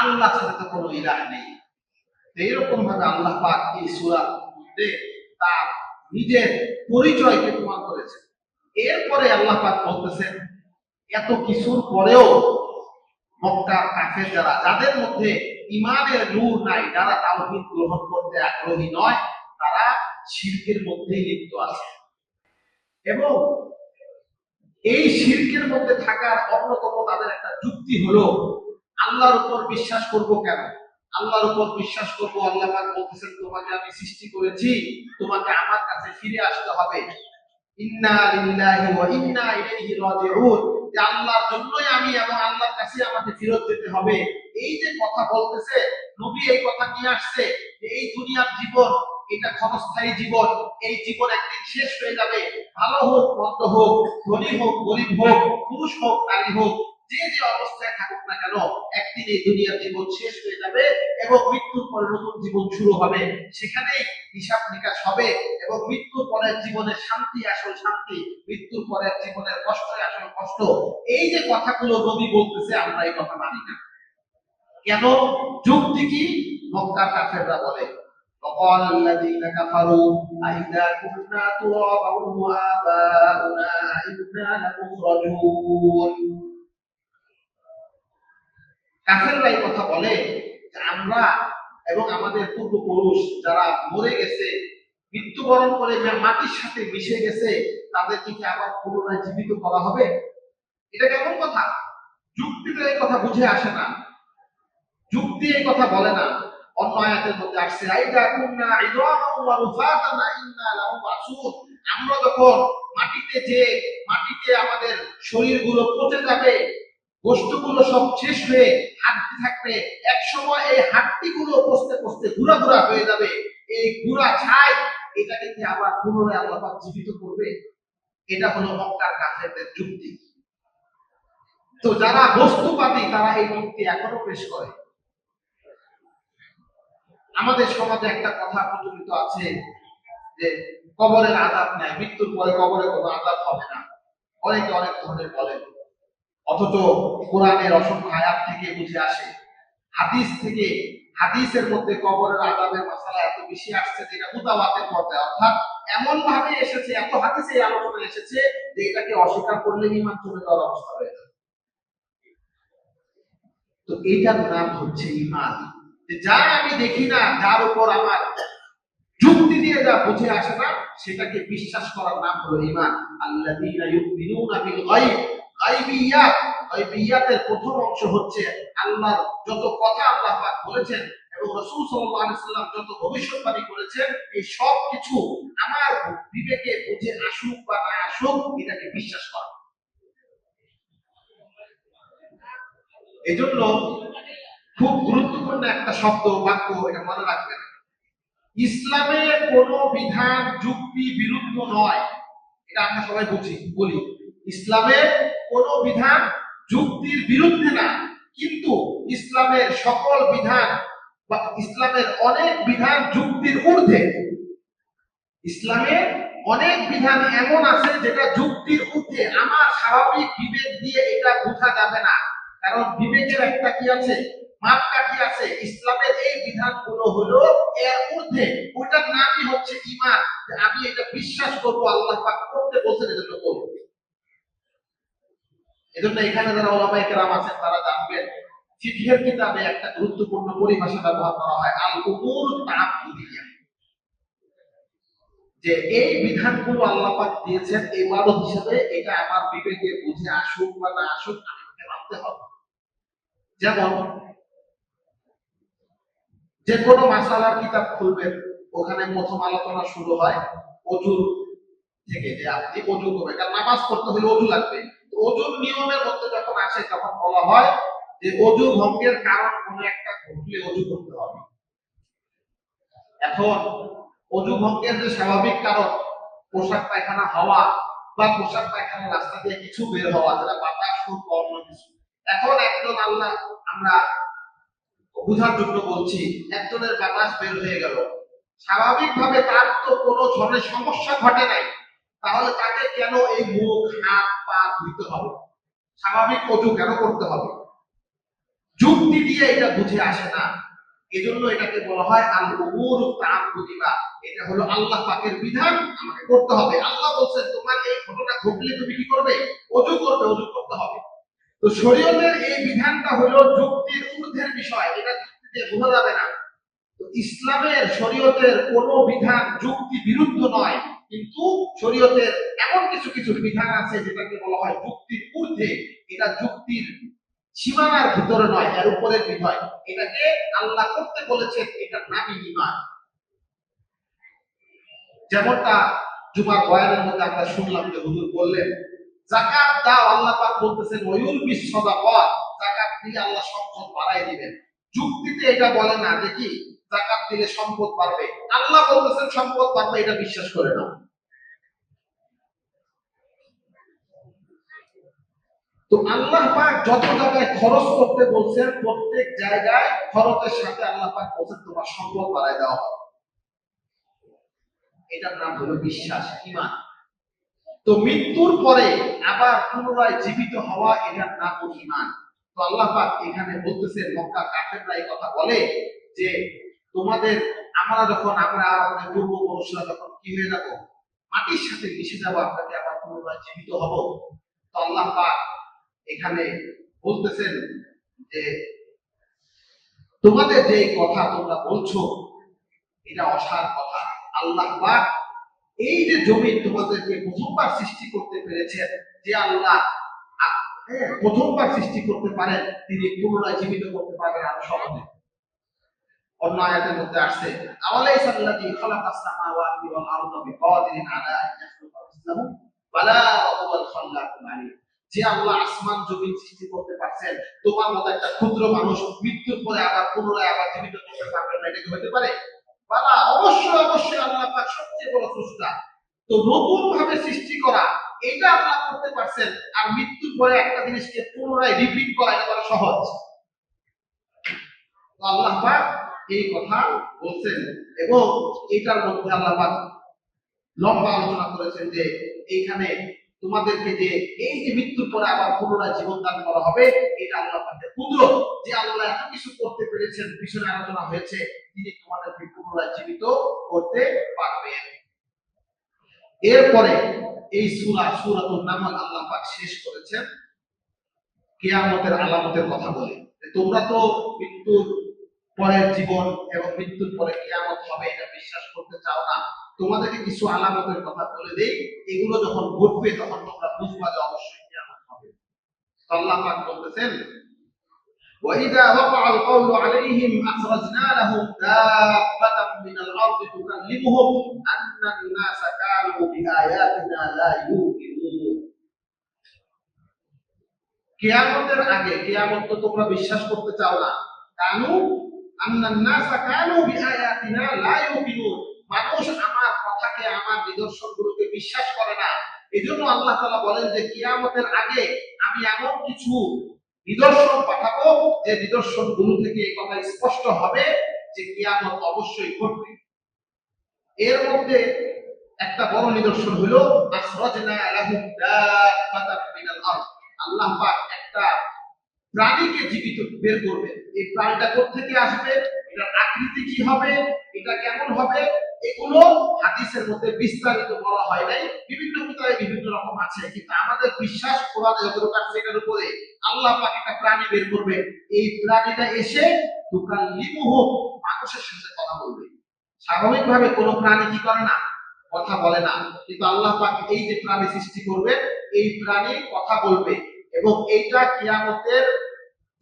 আল্লাহ ছাড়া তো কোনো ইলাহ নেই। এইরকম ভাবে আল্লাহ পাক এই সূরার মধ্যে তার নিজের পরিচয়কে প্রমাণ করেছেন। এরপরে আল্লাহ পাক বলতেছেন এত কিছুর পরেও মক্কার কাফের যারা, যাদের মধ্যে ঈমানের নূর নাই, যারা তাওহীদ গ্রহণ করতে আগ্রহী নয়, তারা শিরকের মধ্যেই লিপ্ত আছে এবং এই শিরকের মধ্যে থাকার অন্যতম তাদের একটা যুক্তি হলো আল্লাহর উপর বিশ্বাস করব কেন? আল্লাহর উপর বিশ্বাস করব, আল্লাহ পাক বলতেছেন তোমাকে আমি সৃষ্টি করেছি, তোমাকে আমার কাছে ফিরে আসতে হবে। ইন্না লিল্লাহি ওয়া ইন্না ইলাইহি রাজিউন, যে আল্লাহর জন্যই আমি এবং আল্লাহর কাছে আমাকে ফেরত যেতে হবে। এই যে কথা বলতেছে নবী, এই কথা নিয়ে আসছে যে এই দুনিয়ার জীবন, এটা ক্ষণস্থায়ী জীবন, এই জীবন একদিন শেষ হয়ে যাবে। ভালো হোক মন্দ হোক, ধনী হোক গরিব হোক, পুরুষ হোক নারী হোক, যে যে অবস্থায় থাকুক না কেন, একদিন এই দুনিয়ার জীবন শেষ হয়ে যাবে এবং মৃত্যুর পরে নতুন জীবন শুরু হবে। সেখানে হিসাব নিকাশ হবে এবং মৃত্যুর পরের জীবনের শান্তি আসল শান্তি, মৃত্যুর পরের জীবনের কষ্ট আসল কষ্ট। এই যে কথাগুলো নবী বলতেছে, আমরা এই কথা মানি না কেন? যুক্তি কি? মক্কার কাফেররা বলে وقال الذين كفروا أئذا كنا ترابا وآباؤنا أئنا لمخرجون। কাফেররা এই কথা বলে যে আমরা এবং আমাদের পূর্বপুরুষ যারা মরে গেছে, মৃত্যুবরণ করে মাটির সাথে মিশে গেছে, তাদেরকে কি আবার পুনরায় জীবিত করা হবে? এটা কেমন কথা? যুক্তিতে এই কথা বুঝে আসে না, যুক্তি এই কথা বলে না। অন্য আয়াতের মধ্যে আসছে আইদা কুননা ইদামান ওয়া রুফাতান ইন্না লামুবাসুন, আমরা যখন মাটিতে আমাদের শরীরগুলো পচে যাবে, গোশতগুলো সব শেষ হয়ে হাড্ডি থাকবে, এক সময় এই হাড্ডিগুলো পচতে পচতে গুঁড়া গুঁড়া হয়ে যাবে, এই গুঁড়া ছাই এটাকে কি আবার পুনরায় আল্লাহ পাক জীবিত করবে? এটা হলো মক্কার কাফেরদের যুক্তি। তো যারা বস্তুবাদী তারা এই যুক্তি এখনো পেশ করে। আমাদের সমাজে একটা কথা প্রচলিত আছে যে কবরের আযাব নাই, মৃত্যুর পরে কবরে কোনো আযাব হবে না, অনেকে অনেক ধরনের বলেন। অথচ কোরআনের অসংখ্য আয়াত থেকে বুঝে আসে, হাদিসের মধ্যে কবরের আযাবের মাসালা এত বেশি আসছে যেটা মুতাওয়াতির পর্যায়ে, অর্থাৎ এমন ভাবে এসেছে, এত হাদিসে এই আলোচনা এসেছে যে এটাকে অস্বীকার করলে ঈমান চলে যাওয়ার অবস্থা হয়ে যাবে। তো এইটার নাম হচ্ছে ঈমান। যা আমি দেখি না, যার উপর আমার যুক্তি দিয়ে যা বুঝে আসে না, সেটাকে বিশ্বাস করার নাম হলো ঈমান। আল্লাযীনা ইউমিনুনা বিল গায়ব, গায়বিয়াতের প্রথম অংশ হচ্ছে আল্লাহর যত কথা আল্লাহ পাক বলেছেন এবং রাসূল সাল্লাল্লাহু আলাইহি সাল্লাম যত ভবিষ্যৎবাণী করেছেন, এই সব কিছু আমার বিবেকে বুঝে আসুক বা না আসুক, এটাকে বিশ্বাস করা। এজন্য খুব গুরুত্বপূর্ণ একটা শব্দ বাক্য, এটা মনে রাখবেন। ইসলামের কোন বিধান যুক্তি বিরুদ্ধ নয়, এটা আমরা সবাই বলি। ইসলামের কোন বিধান যুক্তির বিরুদ্ধে না, কিন্তু ইসলামের সকল বিধান বা ইসলামের অনেক বিধান যুক্তির ঊর্ধ্বে। ইসলামের অনেক বিধান এমন আছে যেটা যুক্তির ঊর্ধ্বে, আমার স্বাভাবিক বিবেক দিয়ে এটা বোঝা যাবে না, কারণ বিবেকের একটা কি আছে, মাপকাঠি আছে। ইসলামের এই বিধানগুলো হলো এর ঊর্ধ্বে, ওটার নামই হচ্ছে ঈমান। আমি এটা বিশ্বাস করবো আল্লাহ পাক করতে বলছেন, এজন্য করব। এজন্য এখানে যারা উলামায়ে কেরাম আছেন তারা জানবেন, ফিকহের কিতাবে একটা গুরুত্বপূর্ণ পরিভাষা ব্যবহার করা হয়, আল উমুর তাআব্বুদিয়া, যে এই বিধানগুলো আল্লাহ পাক দিয়েছেন ইবাদত হিসেবে, এটা আমার বিবেকে বুঝে আসুক বা না আসুক, আমি এটা মানতে হবে। যেমন যে কোনো মাসালার কিতাব খুলবেন, ওখানে প্রথম আলোচনা শুরু হয় ওযুর থেকে, যে আপনি ওযু করবেন, কারণ নামাজ পড়তে হলে ওযু লাগবে। তো ওযুর নিয়মের মধ্যে যখন আসে তখন বলা হয় যে ওযু ভঙ্গের কারণ কোনো একটা ঘটলে ওযু করতে হবে। এখন ওযু ভঙ্গের যে স্বাভাবিক কারণ, পোশাক পায়খানা হওয়া বা পোশাক পায়খানা রাস্তা দিয়ে কিছু বের হওয়া, যেটা বাতাস হোক বা অন্য কিছু। এখন একজন আমরা বোঝার জন্য বলছি, একজনের বাতাস বের হয়ে গেল, স্বাভাবিকভাবে তার তো কোনো ধরনের সমস্যা ঘটে নাই, তাহলে তাকে কেন এই মুখ হাত পা ধুইতে হবে? স্বাভাবিক ওযু কেন করতে হবে? যুক্তি দিয়ে এটা বুঝে আসে না। এজন্য এটাকে বলা হয় আল উমুর তাআব্বুদিয়া। এটা হলো আল্লাহ পাকের বিধান, আমাকে করতে হবে। আল্লাহ বলছেন তোমার এই ঘটনা ঘটলে তুমি কি করবে? ওযু করবে, ওযু করতে হবে। তো শরীয়তের এই বিধানটা হলো যুক্তির ঊর্ধ্বের বিষয়, এটা যুক্তি দিয়ে বোঝা যাবে না। তো ইসলামের শরীয়তের কোন বিধান যুক্তি বিরুদ্ধ নয়, কিন্তু শরীয়তের এমন কিছু কিছু বিধান আছে যেটাকে বলা হয় যুক্তির ঊর্ধ্বে, এটা যুক্তির সীমানার ভিতরে নয়, এর উপরের বিষয়। এটাকে আল্লাহ করতে বলেছেন, এটার নামই ঈমান। যেমনটা জুমার বয়ানের মধ্যে আমরা শুনলাম যে হুজুর বললেন যাকাত দাও, আল্লাহ পাক বলতেছেন ওয়ায়ুলবিস সাদাকাত, যাকাত দিয়ে আল্লাহ সম্পদ বাড়ায় দিবেন। যুক্তিতে এটা বলে না যে কি যাকাত দিলে সম্পদ বাড়বে। আল্লাহ বলতেছেন সম্পদ বাড়বে, এটা বিশ্বাস করে না। তো আল্লাহ পাক যত জায়গায় খরচ করতে বলছেন, প্রত্যেক জায়গায় খরচের সাথে আল্লাহ পাক বলছেন তোমার সম্পদ বাড়ায় দেওয়া হবে। এটার নাম হলো বিশ্বাস, ঈমান। তো মৃত্যুর পরে আবার পুনরায় জীবিত হওয়া, এটার নাম হলো ঈমান। তো আল্লাহ পাক এখানে বলতেছেন, মক্কা কাফেররা এই কথা বলে যে তোমাদের আমরা আমাদের পূর্বপুরুষরা যখন কি হয়ে যাব, মাটির সাথে মিশে যাব, আপনাকে আবার পুনরায় জীবিত হব। তো আল্লাহ পাক এখানে বলতেছেন যে তোমাদের যে কথা তোমরা বলছো এটা অসার কথা। আল্লাহ পাক এই যে জমি তোমাদেরকে প্রথমবার সৃষ্টি করতে পেরেছেন, যে আল্লাহ প্রথমবার সৃষ্টি করতে পারেন, তিনি পুনরায় জীবিত করতে পারবেন আরো সহজে। অন্য আয়াতের মধ্যে আসছে আওয়ালাইসাল্লাযী খালাকাস সামাওয়াতি ওয়াল আরদা বিকাদিরিন আলা আন ইয়াখলুকা মিসলাহুম ওয়ালা হুয়াল খাল্লাকুল আলীম। যে আল্লাহ আসমান জমিন সৃষ্টি করতে পারছেন, তোমার মতো একটা ক্ষুদ্র মানুষ মৃত্যুর পরে আবার পুনরায় আবার জীবিত করতে পারবেন না, এটা কি হতে পারে? বালা, অবশ্যই অবশ্যই আল্লাহ পাক সবচেয়ে বড় স্রষ্টা। তো নতুন ভাবে সৃষ্টি করা এটা আল্লাহ করতে পারছেন, আর মৃত্যুর পরে একটা জিনিসকে পুনরায় রিপিট করা এটা বড় সহজ। তো আল্লাহ পাক এই কথা বলছেন, এবং এটার মধ্যে আল্লাহ পাক লম্বা আলোচনা করেছেন যে এইখানে তোমাদেরকে যে এই যে মৃত্যুর পরে আবার পুনরায় জীবন দান করা হবে, এটা আল্লাহ পাকের কুদরত। যে আল্লাহ এত কিছু করতে পেরেছেন, পিছনে আলোচনা হয়েছে, তিনি তোমাদেরকে পুনরায় জীবিত করতে পারবেন। এরপরে এই সূরাতুন নামল আল্লাহ পাক শেষ করেছেন কিয়ামতের আলামতের কথা বলে। তোমরা তো মৃত্যুর পরের জীবন এবং মৃত্যুর পরে কিয়ামত হবে এটা বিশ্বাস করতে চাও না, তোমাদেরকে কিছু আলামতের কথা বলে দেই, এগুলো যখন ঘটবে তখন তোমরা বুঝবা যে অবশ্যই কিয়ামত হবে। আল্লাহ পাক বলতেছেন وَإِذَا وَقَعَ الْقَوْلُ عَلَيْهِمْ أَخْرَجْنَا لَهُمْ دَابَّةً مِنَ الْأَرْضِ تُكَلِّمُهُمْ أَنَّ النَّاسَ كَانُوا بِآيَاتِنَا لَا يُوقِنُونَ। কিয়ামতের আগে, কিয়ামত তো তোমরা বিশ্বাস করতে চাও না, কানু আন্নান নাসা কানু বিআয়াতিনা লা ইউকিনুন, মানুষ আমার কথাকে আমার নিদর্শনগুলোকে বিশ্বাস করে না। এজন্য আল্লাহ তাআলা বলেন যে কিয়ামতের আগে আমি এমন কিছু নিদর্শন পাঠাবো যে নিদর্শনগুলো থেকে এই কথা স্পষ্ট হবে যে কিয়ামত অবশ্যই ঘটবে। এর মধ্যে একটা বড় নিদর্শন হলো আখরাজনা লাহুম দাব্বাতাম মিনাল আরদ। আল্লাহ পাক একটা প্রাণীকে জীবিত বের করবেন। এই প্রাণীটা কোথা থেকে আসবে, এটার আকৃতি কি হবে, এটা কেমন হবে, এগুলো হাদিসের মধ্যে বিস্তারিত বলা হয় নাই, বিভিন্ন কিতাবে বিভিন্ন রকম আছে, কিন্তু আমাদের বিশ্বাস কোরআনে যতটুকু আছে এটার উপরে আল্লাহ পাক একটা প্রাণী বের করবে। এই প্রাণীটা এসে তুকাল্লিমুহু, মানুষের সাথে কথা বলবে। স্বাভাবিকভাবে কোনো প্রাণী কি করে না, কথা বলে না, কিন্তু আল্লাহ পাক এই যে প্রাণী সৃষ্টি করবে, এই প্রাণী কথা বলবে। এবং এইটা কিয়ামতের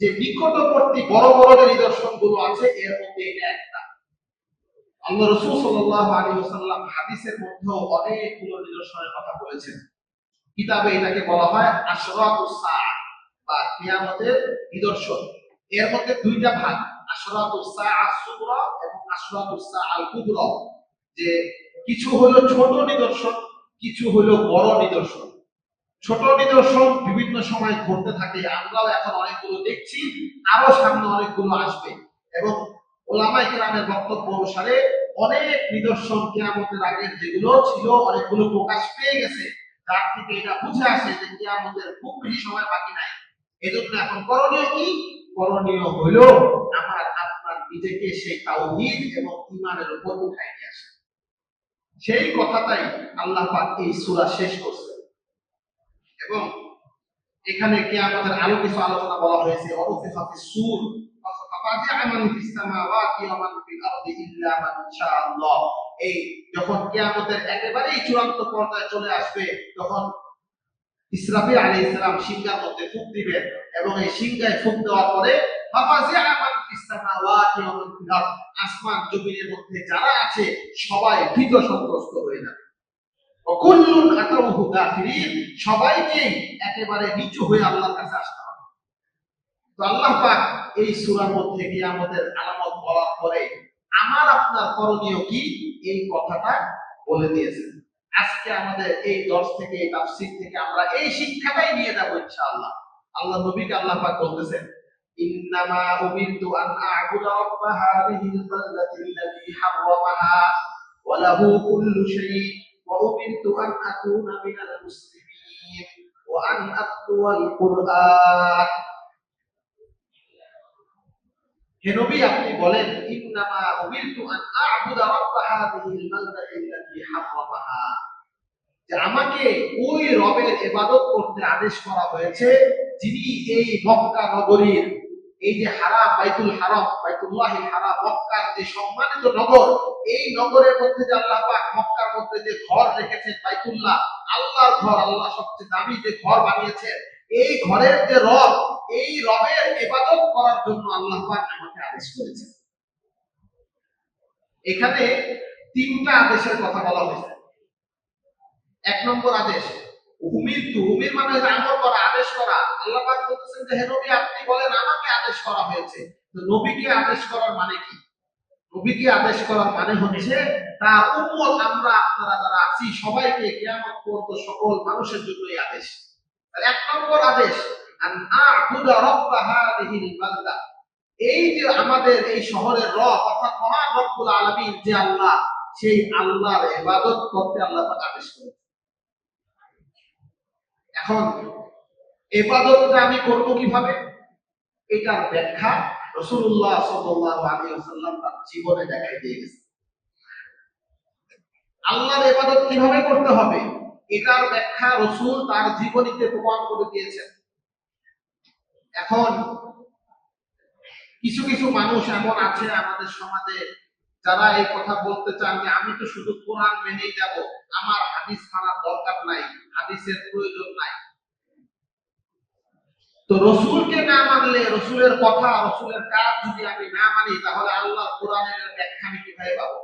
যে নিকটবর্তী বড় বড় যে নিদর্শনগুলো আছে এর মধ্যে এটা একটা। আল্লাহ রাসূল সাল্লাল্লাহু আলাইহি ওয়াসাল্লাম হাদিসের মধ্যে অনেকগুলো নিদর্শনের কথা বলেছেন। কিতাবে এটাকে বলা হয় আশরাতুস সাআহ বা কিয়ামতের নিদর্শন। এর মধ্যে দুইটা ভাগ, আশরাতুস সাআহ সুগরা এবং আশরাতুস সাআহ আল কুবরা। যে কিছু হলো ছোট নিদর্শন, কিছু হলো বড় নিদর্শন। ছোট নিদর্শন বিভিন্ন সময় ঘটতে থাকে, আমরাও এখন অনেকগুলো দেখছি, আরো সামনে অনেকগুলো আসবে। এবং ওলামায়ে কেরামের বক্তব্য অনুসারে অনেক নিদর্শন কিয়ামতের আগের যেগুলো ছিল অনেকগুলো প্রকাশ পেয়ে গেছে, তার থেকে এটা বুঝে আসে যে কিয়ামতের খুব বেশি সময় বাকি নাই। এজন্য এখন করণীয় কি? করণীয় হলো আমার আপনার নিজেকে সেই তাওহীদ এবং ঈমানের উপর উঠাই নিয়ে আসা। সেই কথাটাই আল্লাহ পাক এই সূরা শেষ করছে। এবং এখানে কিয়ামতের আরো কিছু আলোচনা বলা হয়েছে, অরফিফাতিস সূর ফাফাজিআ মান ফিস সামাওয়াতি ওয়া মান ফিল আরদি ইল্লা মান শাআল্লাহ। এই যখন কিয়ামতের একেবারেই চূড়ান্ত পর্যায়ে চলে আসবে, তখন ইসরাফিল আলাইহিস সালাম সিংহার মধ্যে ফুঁক দিবেন, এবং এই সিংহায় ফুঁক দেওয়ার পরে ফাফাজিআ মান ফিস সামাওয়াতি ওয়া মান ফিল আরদ, আসমান জমিনের মধ্যে যারা আছে সবাই ভীত সন্ত্রস্ত হয়ে যাবে। কুল্লুন আতাউহু দাখিরিন, সবাইকে একেবারে নিচু হয়ে আল্লাহর কাছে আসতে হবে। তো আল্লাহ পাক এই সূরার মধ্যে কিয়ামতের আলামত বলার পরে আমার আপনার করণীয় কি, এই কথাটা বলে দিয়েছেন। আজকে আমাদের এই দর্শ থেকে, এই তাফসীর থেকে আমরা এই শিক্ষাটাই নিয়ে যাব ইনশাআল্লাহ। আল্লাহ নবীকে আল্লাহ পাক বলতেছেন, ইন্নামা উমিরতু আন আ'বুদা রাব্ব হাযিহিল বালদাতিল্লাতী হাররামাহা ওয়া লাহু কুল্লু শাই' ওয়া উমিরতু আন আকুনা মিনাল মুসলিমিন ওয়া আন আতলুয়াল কুরআন। হে নবী, আপনি বলেন, ইন্নামা উমিরতু আন আ'বুদা রাব্ব হাযিহিল বালদাতিল্লাতী হাররামাহা, যে আমাকে ওই রবের ইবাদত করতে আদেশ করা হয়েছে যিনি এই মক্কা নগরীর, এই যে হারাম বাইতুল হারাম, বাইতুল্লাহিল হারাম, মক্কার যে সম্মানিত নগর, এই নগরের মধ্যে যে আল্লাহ পাক মক্কার মধ্যে যে ঘর রেখেছেন বাইতুল্লাহ, আল্লাহর ঘর, আল্লাহ সবচেয়ে দামি যে ঘর বানিয়েছেন, এই ঘরের যে রব, এই রবের ইবাদত করার জন্য আল্লাহ পাক আমাকে আদেশ করেছেন। এখানে তিনটা আদেশের কথা বলা হয়েছে। এক নম্বর আদেশ উমিরতু, উমির মানে আমর করা, আদেশ করা। আল্লাহ পাক বলতেছেন যে হে নবী, আপনি বলেন আমাকে আদেশ করা হয়েছে। তো নবীকে আদেশ করার মানে কি? নবীকে আদেশ করার মানে হচ্ছে তার উম্মত আমরা আপনারা যারা আছি সবাইকে কিয়ামত পর্যন্ত সকল মানুষের জন্য এই আদেশ। আর এক নম্বর আদেশ আন আ'বুদা রাব্ব হাযিহিল বালদা, এই যে আমাদের এই শহরের রব অর্থাৎ মহান রব্বুল আলামিন যে আল্লাহ, সেই আল্লাহর ইবাদত করতে আল্লাহ পাক আদেশ করেছেন। এখন ইবাদতটা আমি করব কিভাবে, এটার ব্যাখ্যা রাসূলুল্লাহ সাল্লাল্লাহু আলাইহি ওয়াসাল্লাম তার জীবনে দেখাই দিয়ে গেছেন। আল্লাহর ইবাদত কিভাবে করতে হবে, এটার ব্যাখ্যা রাসূল তার জীবনীতে প্রমাণ করে দিয়েছেন। এখন কিছু কিছু মানুষ এমন আছে আমাদের সমাজে যারা এই কথা বলতে চান যে আমি তো শুধু কোরআন মেনেই যাব, আমার হাদিস মানার দরকার নাই, হাদিসের প্রয়োজন নাই। তো রসুলকে না মানলে, রসুলের কথা, রসুলের কাজ যদি আমি না মানি, তাহলে আল্লাহর কোরআনের ব্যাখ্যা আমি কিভাবে পাবো?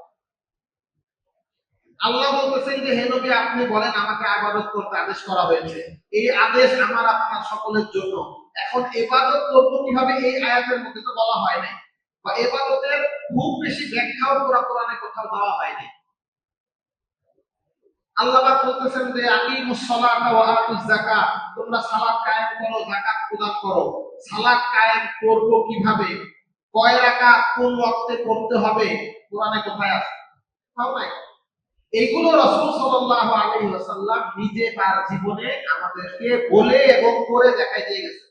আল্লাহ বলতেছেন যে হে নবী, আপনি বলেন আমাকে ইবাদত করতে আদেশ করা হয়েছে। এই আদেশ আমার আপনার সকলের জন্য। এখন ইবাদত করব কিভাবে, এই আয়াতের মধ্যে তো বলা হয় নাই, বা ইবাদতের খুব বেশি ব্যাখ্যাও কোরআনে কোথাও দেওয়া হয়নি। আল্লাহ পাক বলতেছেন যে আকিমুস সালাতা ওয়া আতুজ যাকাত, তোমরা সালাত কায়েম করো, যাকাত প্রদান করো। সালাত কায়েম করব কিভাবে, কয় রাকাত কোন ওয়াক্তে পড়তে হবে, কোরআনে কোথায় আছে? তাও নাই। এইগুলো রাসূল সাল্লাল্লাহু আলাইহি ওয়াসাল্লাম নিজে তার জীবনে আমাদেরকে বলে এবং করে দেখাই দিয়ে গেছেন।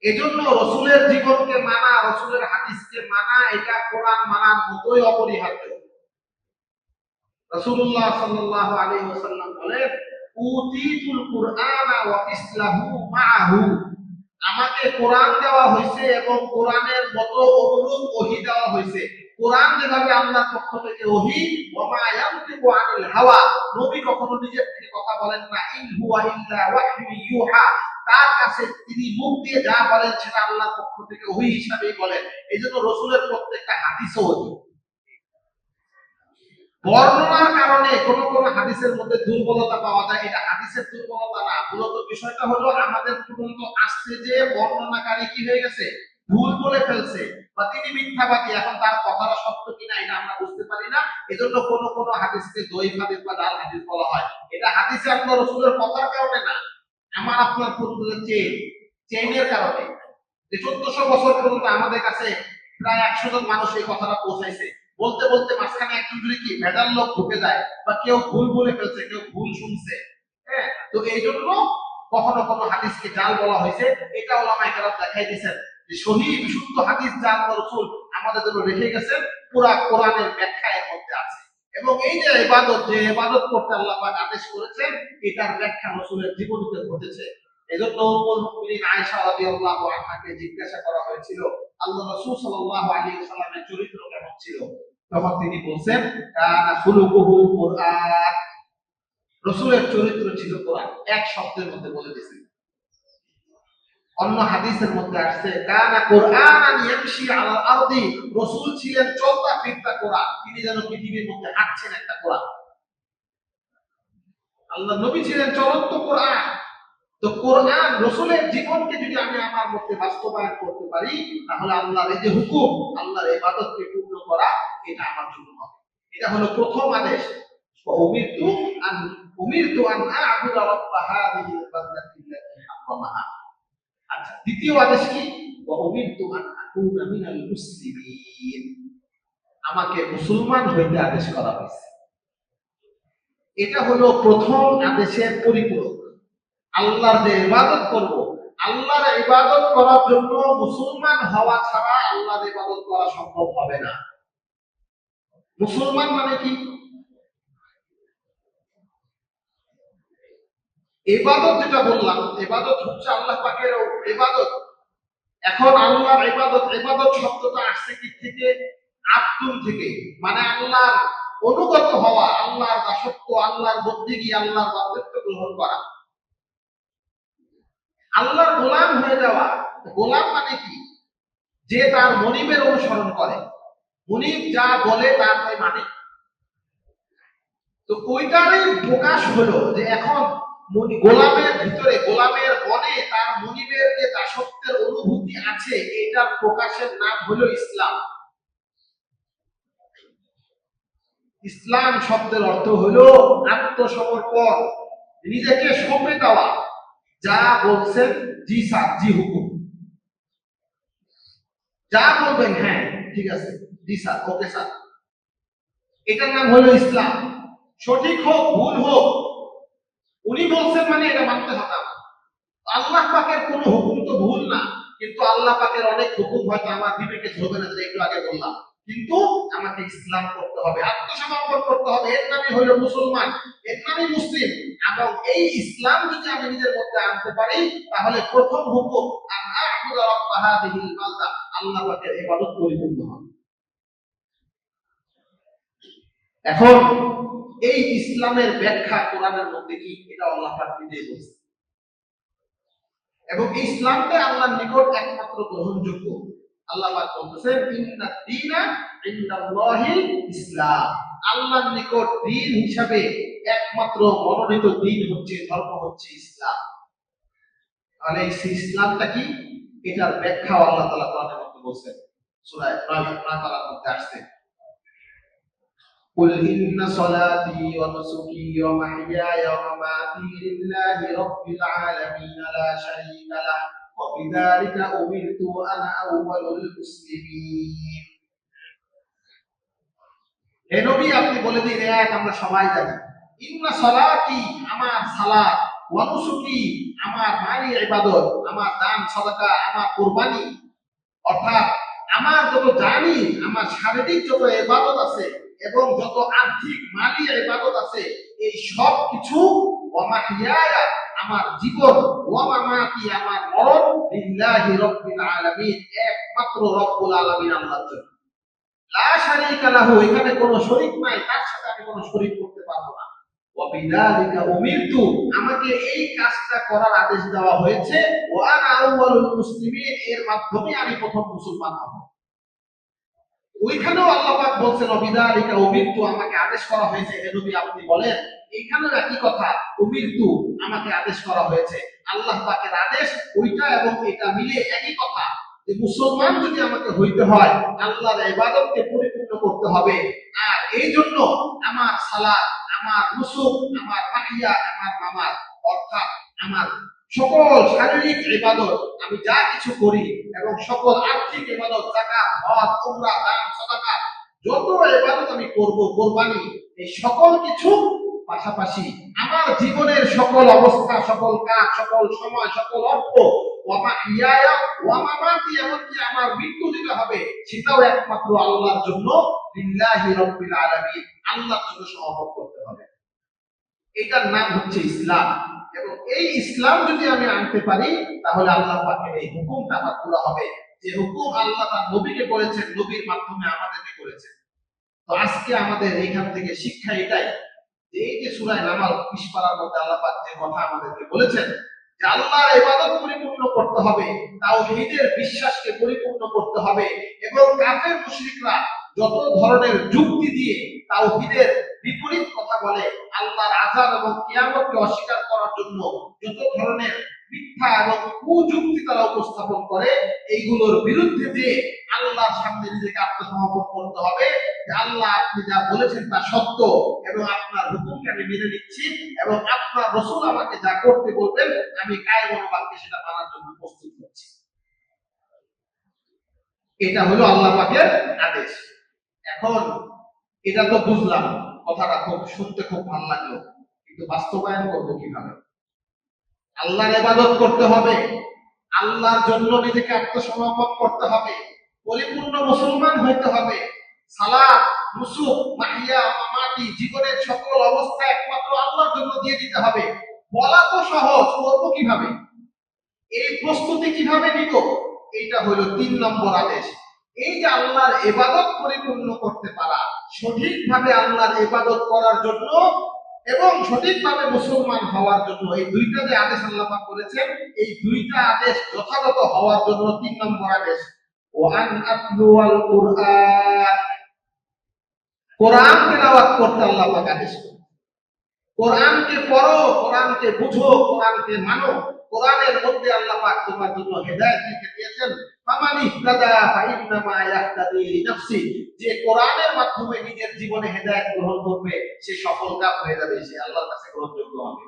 এজন্য রাসূলের জীবনকে মানা, রাসূলের হাদিসকে মানা, এটা কোরআন মানার মতোই অপরিহার্য। রাসূলুল্লাহ সাল্লাল্লাহু আলাইহি ওয়াসাল্লাম বলেন, উতিতুল কুরআনা ওয়া মিসলাহু মাআহু, আমাকে কোরআন দেওয়া হয়েছে এবং কোরআনের মতো অনুরূপ ওহী দেওয়া হয়েছে। কোরআন যেভাবে আল্লাহর পক্ষ থেকে ওহী, ওয়া মা ইয়ানতিকু আনিল হাওয়া, নবী কখনো নিজের থেকে কথা বলেন না, ইন হুয়া ইল্লা ওয়াহয়ু ইউহা, তার কাছে তিনি মুখ দিয়ে যা বলেন সেটা আল্লাহর পক্ষ থেকে ওহী হিসাবেই বলেন। এইজন্য রাসূলের প্রত্যেকটা হাদিসও ওহী। বর্ণনার কারণে কোন কোন হাদিসের মধ্যে দুর্বলতা পাওয়া যায়, এটা হাদিসের দুর্বলতা না, মূলত বিষয়টা হলো আমাদের পর্যন্ত আসছে যে বর্ণনাকারী কি হয়ে গেছে, ভুল বলে ফেলছে, বা তিনি মিথ্যাবাদী। এখন তার কথাটা সত্য কিনা এটা আমরা বুঝতে পারি না, এজন্য কোন কোন হাদিসকে দঈফ হাদিস বা জাল হাদিস বলা হয়। এটা হাদিসে আপনার রাসূলের কথার কারণে না, আমার আপনার পর্যন্ত চেইনের কারণে। যে 1400 বছর পর্যন্ত আমাদের কাছে প্রায় 100 জন মানুষ এই কথাটা পৌঁছাইছে, বলতে বলতে মাঝখানে একজন যদি কি ভেজাল লোক ঢুকে যায়, বা কেউ ভুল বলে ফেলছে, কেউ ভুল শুনছে, হ্যাঁ, তো এই জন্য কখনো কোনো হাদিসকে জাল বলা হয়েছে। এটা ওলামায়ে কেরাম দেখাই দিয়েছেন যে সহিহ বিশুদ্ধ হাদিস যা আল্লাহর রাসূল আমাদের জন্য রেখে গেছেন, পুরা কোরআনের ব্যাখ্যা এর মধ্যে আছে। এবং এই যে ইবাদত, যে ইবাদত করতে আল্লাহ পাক আদেশ করেছেন, এটার ব্যাখ্যা রাসূলের জীবনীতে ঘটেছে। এজন্য উম্মুল মুমিনিন আয়েশা রাদিয়াল্লাহু আনহাকে জিজ্ঞাসা করা হয়েছিল আল্লাহ রাসূল সাল্লাল্লাহু আলাইহি ওয়াসাল্লামের চরিত্র কেমন ছিল, তখন তিনি বলছেন কানা খুলুকুহুল কুরআন, রাসূলের চরিত্র ছিল কোরআন। এক শব্দের মধ্যে বলে দিয়েছেন। অন্য হাদিসের মধ্যে আসছে কানা কুরআনান ইয়ামশি আলাল আরদি, রাসূল ছিলেন চলতা ফিরতা কোরআন, তিনি যেন পৃথিবীর মধ্যে হাঁটছেন একটা কোরআন। আল্লাহ নবী ছিলেন চলন্ত কোরআন। তো কোরআন রাসূলের জীবনকে যদি আমি আমার মধ্যে বাস্তবায়ন করতে পারি, তাহলে আল্লাহর এই যে হুকুম, আল্লাহর ইবাদতকে পূর্ণ করা, এটা আমার জন্য হবে। এটা হলো প্রথম আদেশ, উমিরতু আন আ'বুদা রাব্বা হাযিহিল বালদাতি আল্লাতী হারামাহা। আচ্ছা, দ্বিতীয় আদেশ কি? উমিরতু আন আকুনা মিনাল মুসলিমিন। আমাকে মুসলমান হইতে আদেশ করা হয়েছে। এটা হলো প্রথম আদেশের পরিপূরক। আল্লাহর যে ইবাদত করব, আল্লাহর ইবাদত করার জন্য মুসলমান হওয়া ছাড়া আল্লাহর ইবাদত করা সম্ভব হবে না। মুসলমান মানে কি? ইবাদত যেটা বললাম, ইবাদত হচ্ছে আল্লাহ পাকের ইবাদত। এখন আল্লাহর ইবাদত, ইবাদত শব্দটা আসছে কি থেকে? আব্দুল থেকে, মানে আল্লাহর অনুগত হওয়া, আল্লাহর দাসত্ব, আল্লাহর মধ্যে গিয়ে আল্লাহর বাধ্যত্ব গ্রহণ করা, আল্লাহর গোলাম হয়ে যাওয়া। গোলাম মানে কি? যে তার মনিবের অনুসরণ করে, মনিব যা বলে তার তাই মানে। তো ওইটারই প্রকাশ হলো যে এখন গোলামের ভিতরে, গোলামের মনে তার মনিবের যে দাসত্বের অনুভূতি আছে, এটার প্রকাশের নাম হলো ইসলাম। ইসলাম শব্দের অর্থ হলো আত্মসমর্পণ, নিজেকে সঁপে দেওয়া। যা বলছেন জি স্যার, জি হুকুম, যা বলবেন হ্যাঁ ঠিক আছে, জি স্যার, ওকে স্যার, এটার নাম হলো ইসলাম। সঠিক হোক ভুল হোক, উনি বলছেন মানে এটা মানতে হবে। আল্লাহ পাকের কোনো হুকুম তো ভুল না, কিন্তু আল্লাহ পাকের অনেক হুকুম হয়তো আমার বিবেকে ধরবে না, একটু আগে বললাম। কিন্তু আমাকে ইসলাম করতে হবে, আত্মসমর্পণ করতে হবে। এর নামই হইল মুসলমান, এর নামই মুসলিম। এবং এই ইসলাম যদি আমি নিজের মধ্যে আনতে পারি, তাহলে প্রথম হুকুম আন আ'বুদা রাব্বা হাযিহিল বালদা, আল্লাহ পাকের ইবাদত পরিপূর্ণ হবে। এখন এই ইসলামের ব্যাখ্যা কোরআনের মধ্যে কি, এটা আল্লাহ পাক নিজেই বলেছেন। এবং এই ইসলামটা আল্লাহর নিকট একমাত্র গ্রহণযোগ্য। আল্লাহ পাক বলতেছেন ইন্নাদ দীনা ইনদাল্লাহিল ইসলাম। আল্লাহর নিকট দ্বীন হিসাবে একমাত্র মনোনীত দ্বীন হচ্ছে, ধর্ম হচ্ছে ইসলাম। তাহলে এই ইসলামটা কি, এটার ব্যাখ্যা আল্লাহ তাআলা কোরআনের মধ্যে বলেছেন, সূরা ইসরার মধ্যে আসছে, قل إن صلاتي ونسكي ومحياي ومماتي لله رب العالمين لا شريك له وبذلك أمرت وأنا أول المسلمين। হে নবী, আপনি বলে দিন, এই আয়াত আমরা সবাই জানি। ইন্না সলাতি, আমার সালাত, ওয়া নুসুকি, আমার মানি ইবাদত, আমার দান সাদাকা, আমার কুরবানি, অর্থাৎ আমার যত জানি, আমার শারীরিক যত ইবাদত আছে এবং যত আর্থিক মালি ইবাদত আছে, এই সব কিছু, ওয়া মাহইয়ায়া, আমার জীবন, ওয়া মামাতি, আমার মরণ, লিল্লাহি রাব্বিল আলামিন, একমাত্র রব্বুল আলামিন আল্লাহর জন্য। লা শারীকা লাহু, এখানে কোনো শরীক নাই, তার সাথে আমি কোনো শরীক করতে পারবো না। ওয়া বিযালিকা উমিরতু, আমাকে এই কাজটা করার আদেশ দেওয়া হয়েছে, ওয়া আনা আউয়ালুল মুসলিমিন, এর মাধ্যমে আমি প্রথম মুসলমান হব। ওইখানেও আল্লাহ পাক বলছেন বিযালিকা উমিরতু, আমাকে আদেশ করা হয়েছে। হে নবী, আপনি বলেন, এইখানেও একই কথা, উমিরতু, আমাকে আদেশ করা হয়েছে। আল্লাহ পাকের আদেশ ওইটা এবং এটা মিলে একই কথা, যে মুসলমান যদি আমাকে হইতে হয়, আল্লাহর ইবাদতকে পরিপূর্ণ করতে হবে। আর এই জন্য আমার সালাত, আমার নুসুক, আমার মাহিয়া, আমার মামাত, অর্থাৎ আমার সকল শারীরিক ইবাদত, আমি যা কিছু করি, এবং সকল আর্থিক ইবাদত, যাকাত, হজ, উমরা, দান সাদাকা, যত ইবাদত আমি করব, কুরবানি, এই সকল কিছু পাশাপাশি আমার জীবনের সকল অবস্থা, সকল কাজ, সকল সময়, সকল অর্থ, ওয়ামা ইয়ায়া ওয়ামা মাতি, এমনকি আমার মৃত্যু যেটা হবে, সেটাও একমাত্র আল্লাহর জন্য, লিল্লাহি রাব্বিল আলামিন, আল্লাহর জন্য সমর্পণ করতে হবে। এটার নাম হচ্ছে ইসলাম। এবং এই ইসলাম যদি আমি আনতে পারি, তাহলে আল্লাহ পাকের এই হুকুমটা আমার পুরো হবে, যে হুকুম আল্লাহ তার নবীকে করেছেন, নবীর মাধ্যমে আমাদেরকে করেছেন। তো আজকে আমাদের এইখান থেকে শিক্ষা এটাই, যে এই যে সূরা নামাল 20 পারার মধ্যে আল্লাহ পাক যে কথা আমাদেরকে বলেছেন, যে আল্লাহর ইবাদত পরিপূর্ণ করতে হবে, তাওহীদের বিশ্বাসকে পরিপূর্ণ করতে হবে, এবং কাফের মুশরিকরা যত ধরনের যুক্তি দিয়ে তাওহীদের বিপরীত কথা বলে, আল্লাহর আযাব এবং কিয়ামতকে অস্বীকার করার জন্য যত ধরনের মিথ্যা এবং কুযুক্তি তারা উপস্থাপন করে, এইগুলোর বিরুদ্ধে যে আল্লাহর সামনে নিজেকে আত্মসমর্পণ করতে হবে যে আল্লাহ আপনি যা বলেছেন তা সত্য এবং আপনার হুকুমকে আমি মেনে নিচ্ছি এবং আপনার রাসূল আমাকে যা করতে বলবেন আমি কায়মন বাক্যে সেটা মানার জন্য প্রস্তুত হচ্ছি। এটা হলো আল্লাহ পাকের আদেশ। এখন এটা তো বুঝলাম, কথাটা খুব শুনতে খুব ভালো লাগলো, কিন্তু বাস্তবায়ন করবো কিভাবে? আল্লাহর ইবাদত করতে হবে, আল্লাহর জন্য নিজেকে আত্মসমর্পণ করতে হবে, পরিপূর্ণ মুসলমান হইতে হবে। সালাত, নুসুক, মাহিয়া, মামাতি, জীবনের সকল অবস্থা একমাত্র আল্লাহর জন্য দিয়ে দিতে হবে। বলা তো সহজ, করবো কিভাবে? এই প্রস্তুতি কিভাবে নিব? এইটা হলো 3 নম্বর আদেশ। এই যে আল্লাহর ইবাদত পরিপূর্ণ করতে পারা, সঠিকভাবে আল্লাহর ইবাদত করার জন্য এবং সঠিকভাবে মুসলমান হওয়ার জন্য এই দুইটা যে আদেশ আল্লাহ পাক করেছেন, এই দুইটা আদেশ যথাযথ হওয়ার জন্য 3 নম্বর আদেশ ওয়ান আতলুয়াল কুরআন, কোরআন তেলাওয়াত করতে আল্লাহ পাক আদেশ করেছেন। কোরআনকে পড়ো, কোরআনকে বুঝো, কোরআনকে মানো। কোরআনের মধ্যে আল্লাহ পাক তোমার জন্য হেদায়েত লিখে দিয়েছেন, ফামান ইহতাদা ফাইন্নামা ইয়াহতাদি লিনাফসি, যে কোরআনের মাধ্যমে নিজের জীবনে হেদায়েত গ্রহণ করবে সে সফলকাম হয়ে যাবে, সে আল্লাহর কাছে গ্রহণযোগ্য হবে।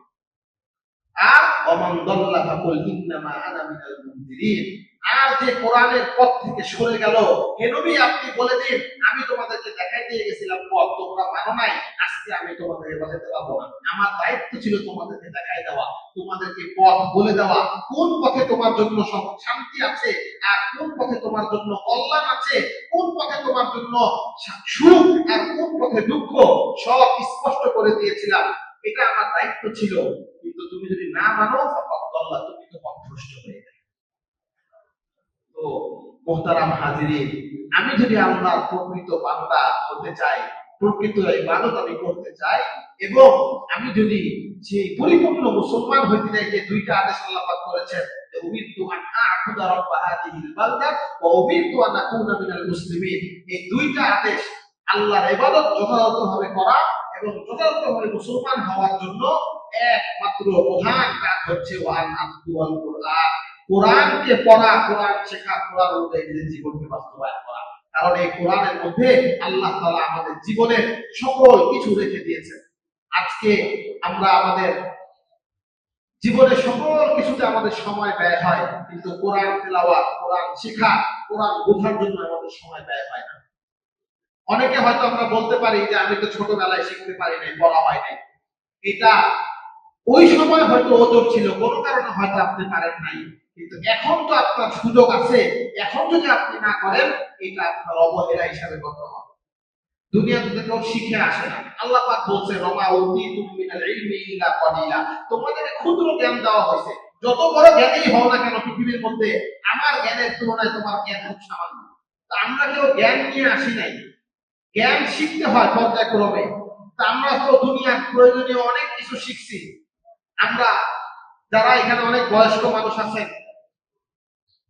আর ওমান দাল্লা ফাকুল ইন্নামা আনা মিনাল মুনজিরিন, আর যে কোরআনের পথ থেকে সরে গেল, হে নবী আপনি বলে দিন আমি তোমাদেরকে দেখাই দিয়ে গেছিলাম পথ, তোমরা মানো নাই, আজকে আমি তোমাদেরকে বাঁচাতে পারবো না। আমার দায়িত্ব ছিল তোমাদেরকে দেখাই দেওয়া, তোমাদেরকে পথ বলে দেওয়া, কোন পথে তোমার জন্য শান্তি আছে আর কোন পথে তোমার জন্য কল্যাণ আছে, কোন পথে তোমার জন্য সুখ আর কোন পথে দুঃখ, সব স্পষ্ট করে দিয়েছিলাম। এটা আমার দায়িত্ব ছিল, কিন্তু তুমি যদি না মানো আল্লাহ তুমি তো পথভ্রষ্ট হয়ে যাবে। তো মুহতারাম হাজিরিন, আমি যদি আল্লাহর প্রকৃত বান্দা হতে চাই, প্রকৃত ইবাদত আমি করতে চাই এবং আমি যদি সেই পরিপূর্ণ মুসলমান হইতে চাই, যে দুইটা আদেশ আল্লাহ পাক করেছেন যে উমিরতু আন আ'বুদা রাব্ব হাযিহিল বালদা ওয়া উমিরতু আন আকুনা মিনাল মুসলিমিন, এই দুইটা আদেশ আল্লাহর ইবাদত যথাযথভাবে করা এবং যথাযথভাবে মুসলমান হওয়ার জন্য একমাত্র প্রধান কাজ হচ্ছে ওয়ান আতলুয়াল কুরআন, কোরআনকে পড়া, কোরআন শেখা, কোরআন অনুযায়ী নিজের জীবনকে বাস্তবায়ন করা। কারণ এই কোরআনের মধ্যে আল্লাহ তাআলা আমাদের জীবনের সকল কিছু রেখে দিয়েছেন। আজকে আমরা আমাদের জীবনের সকল কিছুতে আমাদের সময় ব্যয় হয়, কিন্তু কোরআন তেলাওয়াত, কোরআন শেখা, কোরআন বোঝার জন্য আমাদের সময় ব্যয় হয় না। অনেকে হয়তো আমরা বলতে পারি যে আমি তো ছোটবেলায় শিখতে পারি নাই, পড়া হয় নাই। এটা ওই সময় হয়তো ওজোর ছিল, কোনো কারণে হয়তো আপনি পারেন নাই, কিন্তু এখন তো আপনার সুযোগ আছে। এখন যদি আপনি না করেন, এটা আপনার অবহেলা হিসাবে গণ্য হবে। দুনিয়াতে কেউ শিখে আসে না। আল্লাহ পাক বলছে রমা উতিতুম মিনাল ইলমি ইল্লা কলিলা, তোমাদের ক্ষুদ্র জ্ঞান দেওয়া হয়েছে। যত বড় জ্ঞানী হও না কেন পৃথিবীর মধ্যে, আমার জ্ঞানের তুলনায় তোমার জ্ঞান খুব সামান্য। আমরা কেউ জ্ঞান নিয়ে আসি নাই, জ্ঞান শিখতে হয় পর্যায়ক্রমে। আমরা তো দুনিয়ার প্রয়োজনীয় অনেক কিছু শিখছি। আমরা যারা এখানে অনেক বয়স্ক মানুষ আছেন,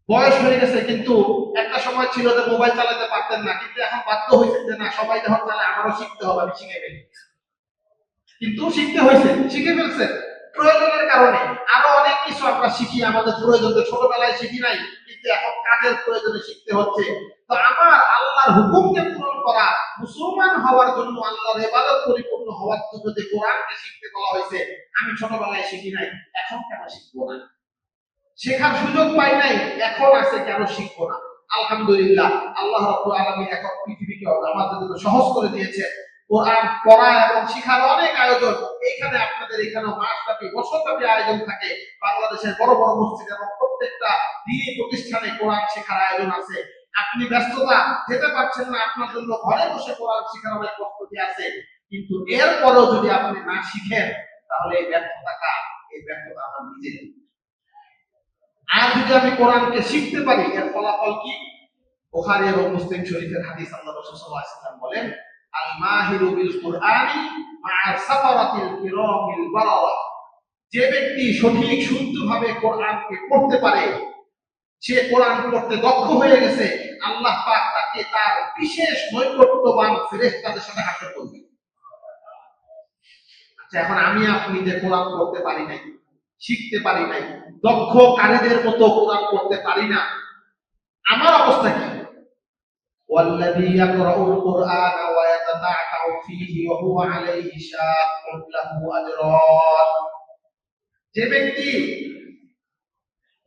বয়স হয়ে গেছে, কিন্তু একটা সময় ছিল যে মোবাইল চালাতে পারতেন না, কিন্তু এখন বাধ্য হয়েছে যে না, সবাই যখন চালায় আমারও শিখতে হবে, আমি শিখে ফেলি। কিন্তু শিখতে হয়েছে, শিখে ফেলছে প্রয়োজনের কারণে। আরো অনেক কিছু আমরা শিখি আমাদের প্রয়োজনে, ছোটবেলায় শিখি নাই, কিন্তু এখন কাজের প্রয়োজনে শিখতে হচ্ছে। তো আমার আল্লাহর হুকুমকে পূরণ করা, মুসলমান হওয়ার জন্য, আল্লাহর ইবাদত পরিপূর্ণ হওয়ার জন্য যে কোরআনকে শিখতে বলা হয়েছে, আমি ছোটবেলায় শিখি নাই, এখন কেন শিখবো না? শেখার সুযোগ পাই নাই, এখন আছে, কেন শিখবো না? আলহামদুলিল্লাহ, আল্লাহ রাব্বুল আলামিন এখন পৃথিবীকে আমাদের জন্য সহজ করে দিয়েছে। কোরআন পড়া এবং শিখার অনেক আয়োজন। এইখানে আপনাদের এখানে মাসব্যাপী, বছরব্যাপী আয়োজন থাকে। বাংলাদেশের বড় বড় মসজিদ এবং প্রত্যেকটা দ্বীনি প্রতিষ্ঠানে কোরআন শেখার আয়োজন আছে। আপনি ব্যস্ততা, যেতে পারছেন না, আপনার জন্য ঘরে বসে কোরআন শেখার অনেক প্রস্তুতি আছে, কিন্তু এরপরও যদি আপনি না শিখেন, তাহলে এই ব্যর্থতা কার? এই ব্যর্থতা আমার নিজের। আর যদি আমি কোরআনকে শিখতে পারি, এর ফলাফল কি? বুখারী এবং মুসলিম শরীফের হাদিস, আল্লাহ রাসূল সাল্লাল্লাহু আলাইহি ওয়াসাল্লাম বলেন আল মাহিরু বিল কুরআনি মা'a সাফারাতিল কিরামিল বারারা, যে ব্যক্তি সঠিক শুদ্ধভাবে কোরআনকে পড়তে পারে, সে কোরআন পড়তে দক্ষ হয়ে গেছে, আল্লাহ পাক তাকে তার বিশেষ নৈকট্যবান ফেরেশতাদের সাথে হাসর করবে। আচ্ছা, এখন আমি আপনি যে কোরআন পড়তে পারি নাই, শিখতে পারি নাই, দক্ষ কারীদের মতো কোরআন পড়তে পারি না, আমার অবস্থা কি? والذي يقرأ القرآن ويتتعتع فيه وهو عليه شاق له أجران। যে ব্যক্তি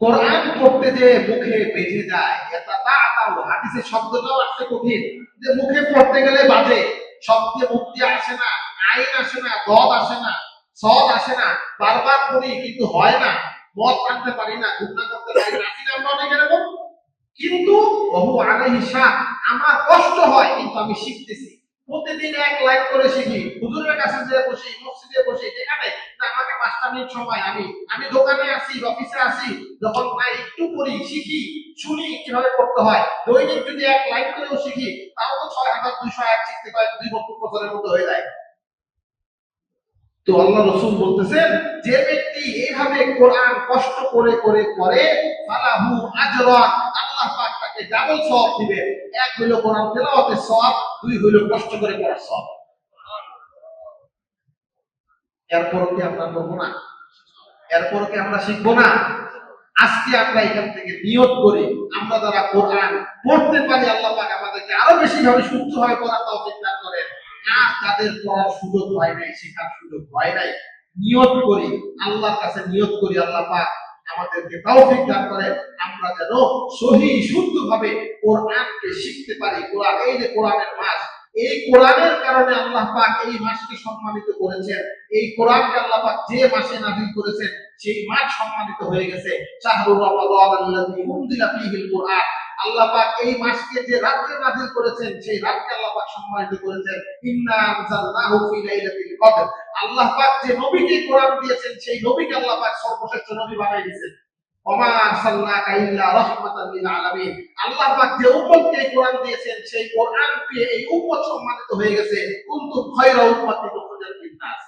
কোরআন পড়তে যে মুখে বেজে যায়, ইয়াতাতাউ, হাদিসে শব্দটাও আসছে কঠিন, যে মুখে পড়তে গেলে বাজে, শব্দে মুক্তি আসে না, আইন আসে না, দদ আসে না, সদ আসে না, বারবার পড়ি কিন্তু হয় না, মদ টানতে পারি না, গুণা করতে পারি না, আসি না আমরা অনেক এরকম। কিন্তু বহু আলাইহি শাক, আমার কষ্ট হয় কিন্তু আমি শিখতেছি। প্রতিদিন এক লাইন করে শিখি, হুজুরের কাছে যেয়ে বসি, মসজিদে বসি, যেখানে আমাকে 5 মিনিট সময়, আমি দোকানে আসি, অফিসে আসি, যখন নাই একটু পড়ি, শিখি, শুনি কিভাবে করতে হয়। দৈনিক যদি এক লাইন করেও শিখি, তাও তো 6201 শিখতে পারে, 2 বছরের মতো হয়ে যায়। তো আল্লাহ রাসূল বলতেছেন, যে ব্যক্তি এইভাবে কোরআন কষ্ট করে করে করে, ফালাহু আজরান, আল্লাহ পাক তাকে ডাবল সওয়াব দিবেন। এক হলো কোরআন তেলাওয়াতের সওয়াব, দুই হলো কষ্ট করে পড়ার সওয়াব। এরপর কি আমরা করব না? এরপর কি আমরা শিখবো না? আজকে আমরা এখান থেকে নিয়ত করি, আমরা যারা কোরআন পড়তে পারি, আল্লাহ পাক আমাদেরকে আরো বেশি ভাবে সুস্থভাবে পড়ার তৌফিক দান করেন। আর যাদের পড়ার সুযোগ হয় নাই, শেখার সুযোগ হয় নাই, নিয়ত করি, আল্লাহর কাছে নিয়ত করি, আল্লাহ পাক আমাদেরকে তৌফিক দান করেন, আমরা যেন সহি শুদ্ধভাবে কোরআনকে শিখতে পারি। কোরআন, এই যে কোরআনের মাস, এই কোরআনের কারণে আল্লাহ পাক এই মাসকে সম্মানিত করেছেন। এই কোরআনকে আল্লাহ পাক যে মাসে নাযিল করেছেন, সেই মাস সম্মানিত হয়ে গেছে। শাহরুর রমাদান আল্লাযী উনজিলা ফীহিল কুরআন, আল্লাহ পাক এই মাসকে যে রাতে নাযিল করেছেন, সেই রাতকে আল্লাহ পাক সম্মানিত করেছেন। ইন্না আনজালনাহু ফী লাইলাতিল কদর, আল্লাহ পাক যে নবীকে কোরআন দিয়েছেন, সেই নবীকে আল্লাহ পাক সর্বশ্রেষ্ঠ নবী বানিয়ে দিয়েছেন। ওমা আরসালনাকা ইল্লা রাহমাতাল লিল আলামিন, আল্লাহ পাক যে উম্মতকে কোরআন দিয়েছেন, সেই কোরআন পেয়ে এই উম্মত সম্মানিত হয়ে গেছে। কুনতুম খায়রা উম্মাতিন উখরিজাত লিন-নাস,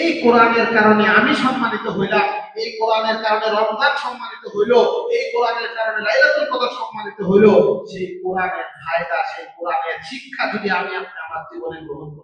এই কোরআনের কারণে আমি সম্মানিত হইলাম, এই কোরআনের কারণে রমজান সম্মানিত হইল, এই কোরআনের কারণে লাইলাতুল কদর সম্মানিত হইল। সেই কোরআনের ফায়দা, সেই কোরআনের শিক্ষা যদি আমি আপনি আমার জীবনে গ্রহণ করি,